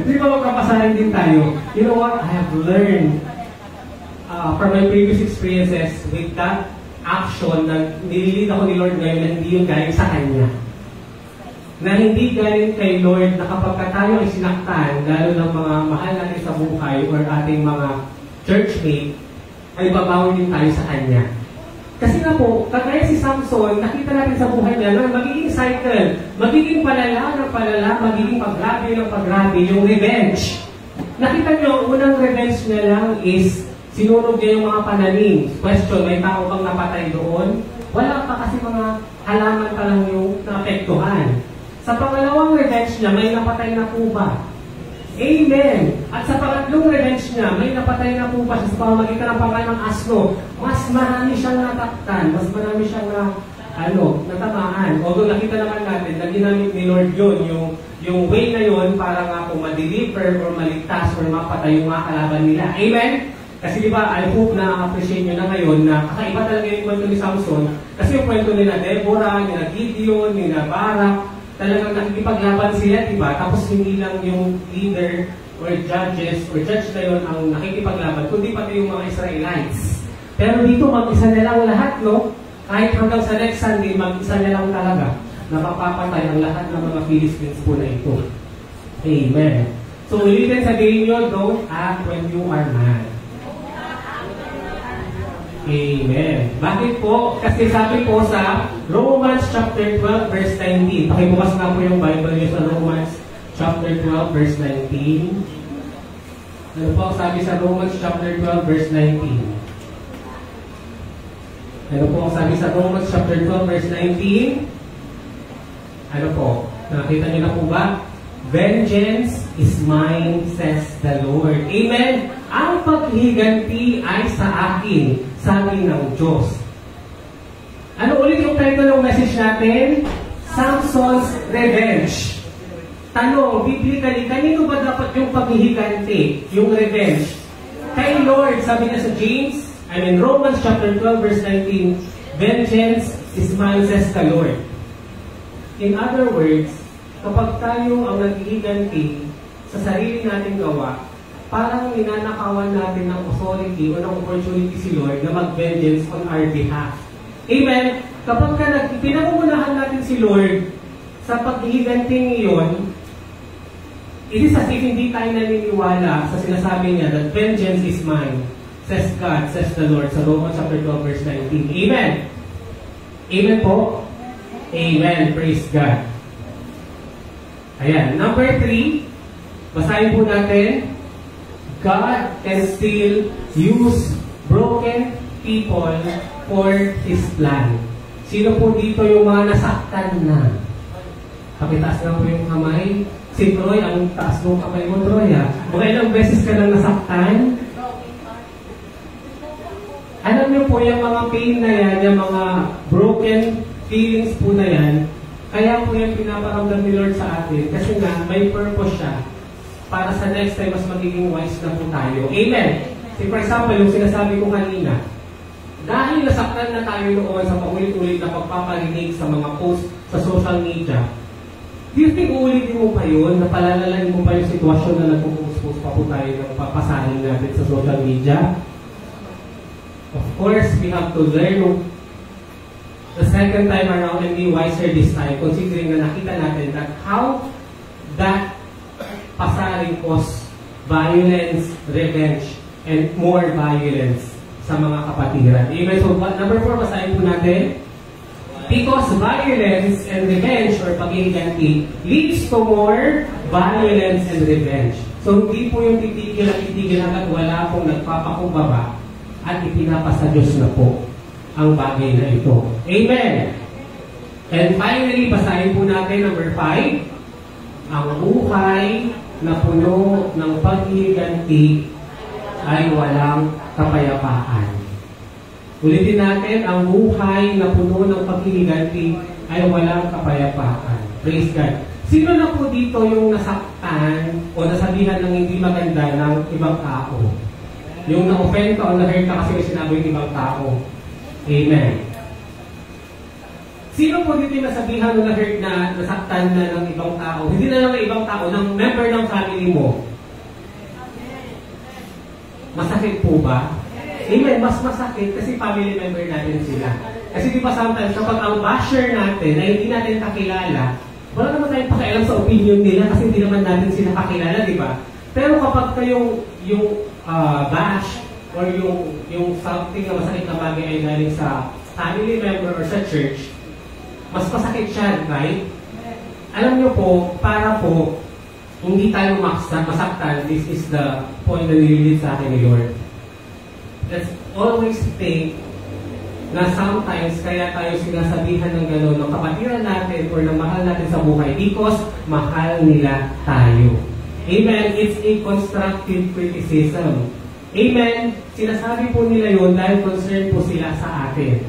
Di ba magpapasaring din tayo? You know what? I have learned from my previous experiences with that action na nililid ako ni Lord ngayon na hindi yung galing sa Kanya. Na hindi galing kay Lord na kapag tayo ay sinaktan, lalo ng mga mahal natin sa buhay or ating mga churchmate, ay babawi din tayo sa Kanya. Kasi nga po, kagaya si Samson, nakita natin sa buhay niya na magiging cycle, magiging palala ng palala, magiging paggrabe ng paggrabe, yung revenge. Nakita niyo, unang revenge niya lang is sinunog niya yung mga pananim. Question, may tao bang napatay doon? Wala pa kasi mga halaman pa lang yung naapektuhan. Sa pangalawang revenge niya, may napatay na po ba? Amen! At sa pangatlong revenge niya, may napatay na po ba siya sa pamamagitan ng pangalan ng asno? Mas marami siyang nataktan, mas marami siyang natamaan. Although nakita naman natin na ginamit ni Lord yun, yung way na yun para nga po ma-deliver or maligtas or mapatay yung mga kalaban nila. Amen? Kasi di ba, I hope na appreciate nyo na ngayon na kakaiba talaga yung kwento ni Samson. Kasi yung kwento nila Deborah, nila Gideon, nila Barak, talagang nakikipaglaban sila, di ba? Tapos hindi lang yung leader or judge na yun ang nakikipaglaban, kundi pati yung mga Israelites. Pero dito, mag-isa na lang lahat, no? Kahit hanggang sa next Sunday, mag-isa na lang talaga na mapapatay ang lahat ng mga Philistines po na ito. Amen. So, ulitin sabihin nyo, don't act when you are mad. Amen. Bakit po? Kasi sabi po sa Romans chapter 12 verse 19. Pakibukas nga po yung Bible niyo sa Romans chapter 12 verse 19. Ano po sabi sa Romans chapter 12 verse 19? Ano po sabi sa Romans chapter 12 verse 19? Ano po? Nakita niyo na po ba? Vengeance is mine, says the Lord. Amen. Ang paghiganti ay sa akin, sabi ng Diyos. Ano ulit yung title ng message natin? Samson's Revenge. Tanong, biblically, kanino ba dapat yung paghihiganti, yung revenge? Kay Lord, sabi niya sa Romans chapter 12 verse 19, vengeance is mine, says the Lord. In other words, kapag tayo ang naghihiganti sa sarili nating gawa, parang ninanakawan natin ng authority o ng opportunity si Lord na mag-vengeance on our behalf. Amen? Kapag pinangungunahan natin si Lord sa paghihiganting iyon, it is as if hindi tayo naniniwala sa sinasabi niya that vengeance is mine, says God, says the Lord, sa Romans chapter 12 verse 19. Amen? Amen po? Amen. Praise God. Ayan. Number 3, basahin po natin, God can still use broken people for His plan. Sino po dito yung mga nasaktan na? Pakitaas na po yung kamay. Si Troy, ang taas ng kamay mo, Troy, ha? Mga ilang beses ka nang nasaktan? Alam niyo po, yung mga pain na yan, yung mga broken feelings po na yan, kaya po yan pinaparamdam ni Lord sa atin. Kasi nga, may purpose siya para sa next time mas magiging wise na po tayo. Amen! See, for example, yung sinasabi ko kanina, dahil nasaktan na tayo noon sa paulit-ulit na pagpaparinig sa mga post sa social media, do you think uulitin mo pa yun, na palalalain mo pa yung sitwasyon na nagpo-post pa po tayo ng papasahin natin sa social media? Of course, we have to learn the second time around and be wiser this time, considering na nakita natin that how that pasaring cause violence, revenge, and more violence sa mga kapatiran. Amen. So, number 4, basahin po natin. Because violence and revenge or paghihiganti leads to more violence and revenge. So, hindi po yung titigil hanggat wala pong nagpapakumbaba at ipinapasa Diyos na po ang bagay na ito. Amen. And finally, basahin po natin number 5. Ang buhay na puno ng paghihiganti ay walang kapayapaan. Ulitin natin, ang buhay na puno ng paghihiganti ay walang kapayapaan. Praise God. Sino na po dito yung nasaktan o nasabihan ng hindi maganda ng ibang tao? Yung na-offend ka o na-hurt ka kasi may sinabi ng ibang tao. Amen. Sino po dito yung nasabihan o na-hurt na nasaktan na ng ibang tao? Hindi na lang ng ibang tao, ng member ng family mo. Masakit po ba? Amen. Mas masakit kasi family member natin sila. Kasi di ba sometimes kapag ang basher natin na hindi natin kakilala, wala naman tayong pakialam sa opinion nila kasi hindi naman natin sila kakilala, di ba? Pero kapag kayong bash or yung something na masakit na bagay ay galing sa family member or sa church, mas masakit siya, right? Alam niyo po, para po hindi tayo masaktan, this is the point na nililid sa akin ni Lord. Let's always think na sometimes kaya tayo sinasabihan ng gano'n ng kapatiran natin or ng mahal natin sa buhay because mahal nila tayo. Amen? It's a constructive criticism. Amen? Sinasabi po nila yun dahil concerned po sila sa atin.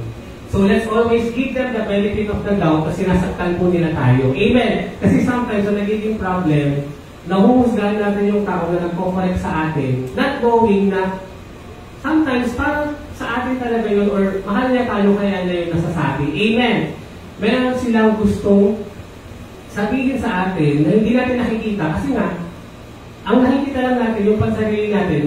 So let's always give them the benefit of the doubt kasi nasaktan po nila tayo. Amen? Kasi sometimes ang nagiging problem, nahuhusgahan natin yung tao na nagko-correct sa atin, not knowing na sometimes parang sa atin talaga yun or mahal niya tayo kaya na yun nasasabi. Amen. Meron silang gustong sabihin sa atin na hindi natin nakikita kasi nga, ang nakikita lang natin yung pansarili natin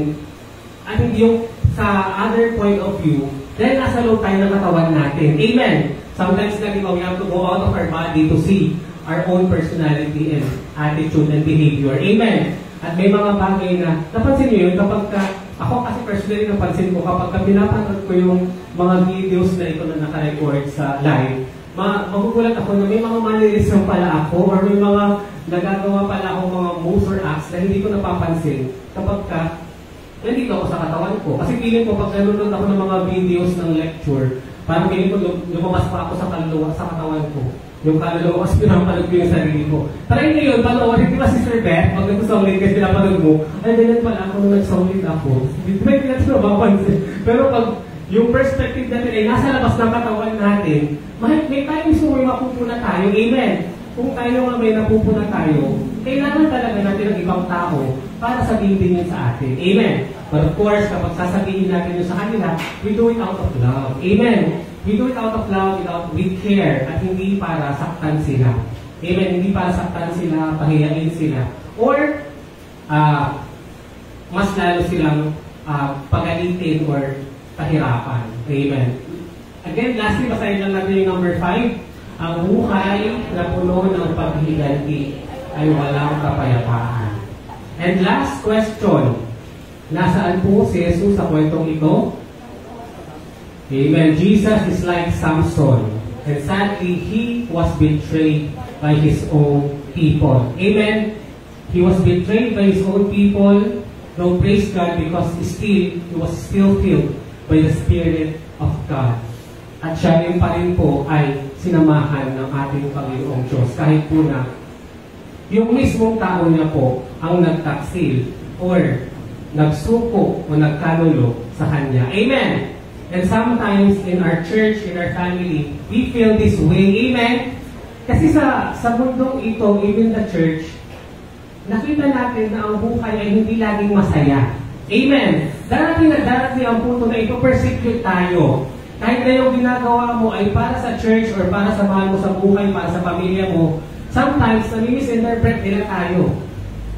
at hindi yung sa other point of view dahil nasa loob tayo ng katawan natin. Amen. Sometimes we have to go out of our body to see our own personality and attitude and behavior. Amen. At may mga bagay na, napansin niyo yun kapag ako kasi personally napansin ko kapag pinapanood ko yung mga videos na ito na naka-record sa live, magugulat ako na may mga mannerism pala ako or may mga nagagawa pala ako mga moves or acts na hindi ko napapansin kapag nandito ako sa katawan ko. Kasi feeling ko pag nanonood ako ng mga videos ng lecture, parang feeling ko lumabas pa ako sa kaluluwa sa katawan ko. Yung kaluluwa kasi pinapanood ko yung sarili ko. Try nyo yun, panoorin, di ba si Sir Beth, pag nag-songlit kasi pinapanood mo, ay ganyan pala ako nung nag-songlit ako. Di ba hindi natin mapapansin? Pero pag yung perspective natin ay nasa labas ng katawan natin, may tayo mismo may mapupuna tayo. Amen. Kung tayo nga may napupuna tayo, kailangan talaga natin ng ibang tao para sabihin din yun sa atin. Amen. But of course, kapag sasabihin natin yun sa kanila, we do it out of love. Amen. We do it out of love, with care, at hindi para saktan sila. Amen. Hindi para saktan sila, pahiyain sila. Or, mas lalo silang pagalitin or pahirapan. Amen. Again, lastly, basahin lang natin yung number 5. Ang buhay na puno ng paghihiganti ay walang kapayapaan. And last question, nasaan po si Jesus sa kwentong ito? Amen. Jesus is like Samson. And sadly, he was betrayed by his own people. Amen. He was betrayed by his own people. No, praise God because he was still filled by the Spirit of God. At siya rin pa rin po ay sinamahan ng ating Panginoong Diyos. Kahit po na yung mismong tao niya po ang nagtaksil or nagsuko o nagkanulo sa Kanya. Amen. And sometimes in our church, in our family, we feel this way. Amen? Kasi sa mundong ito, even the church, nakita natin na ang buhay ay hindi laging masaya. Amen? Darating ang punto na ito-persecute tayo. Kahit na yung ginagawa mo ay para sa church or para sa mahal mo sa buhay, para sa pamilya mo, sometimes nami-misinterpret nila tayo.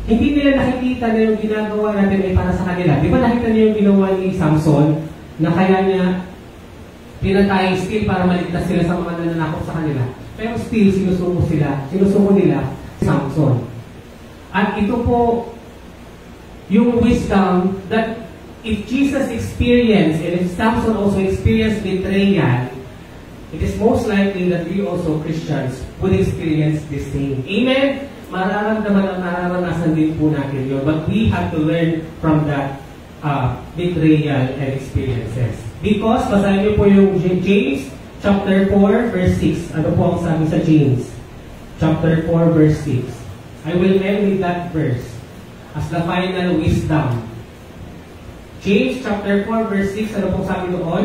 Hindi nila nakikita na yung ginagawa natin ay para sa kanila. Di ba nakita niyo yung ginawa ni Samson? Na kaya niya pinatay still para maligtas sila sa mga nananakop sa kanila. Pero still, sinusuko nila Samson. At ito po yung wisdom that if Jesus experienced and if Samson also experienced betrayal, it is most likely that we also Christians would experience the same. Amen? Mararamdaman at nararanasan din po natin yun. But we have to learn from that betrayal and experiences. Because, basahin niyo po yung James chapter 4 verse 6. Ano po ang sabi sa James? Chapter 4 verse 6. I will end with that verse as the final wisdom. James chapter 4 verse 6. Ano po sabi doon?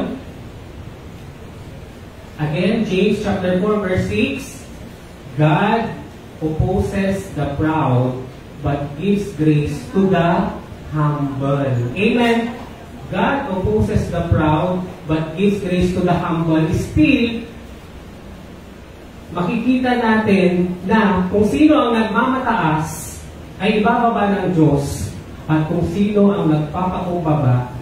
Again, James chapter 4 verse 6. God opposes the proud but gives grace to the humble. Amen. God opposes the proud but gives grace to the humble. Still, makikita natin na kung sino ang nagmamataas ay ibababa ng Diyos at kung sino ang nagpapakumbaba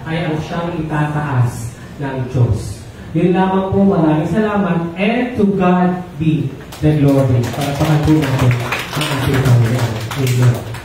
ay ang siyang itataas ng Diyos. Yun lamang po, maraming salamat, and to God be the glory. Para pakanto natin ang ating Panginoon. Amen.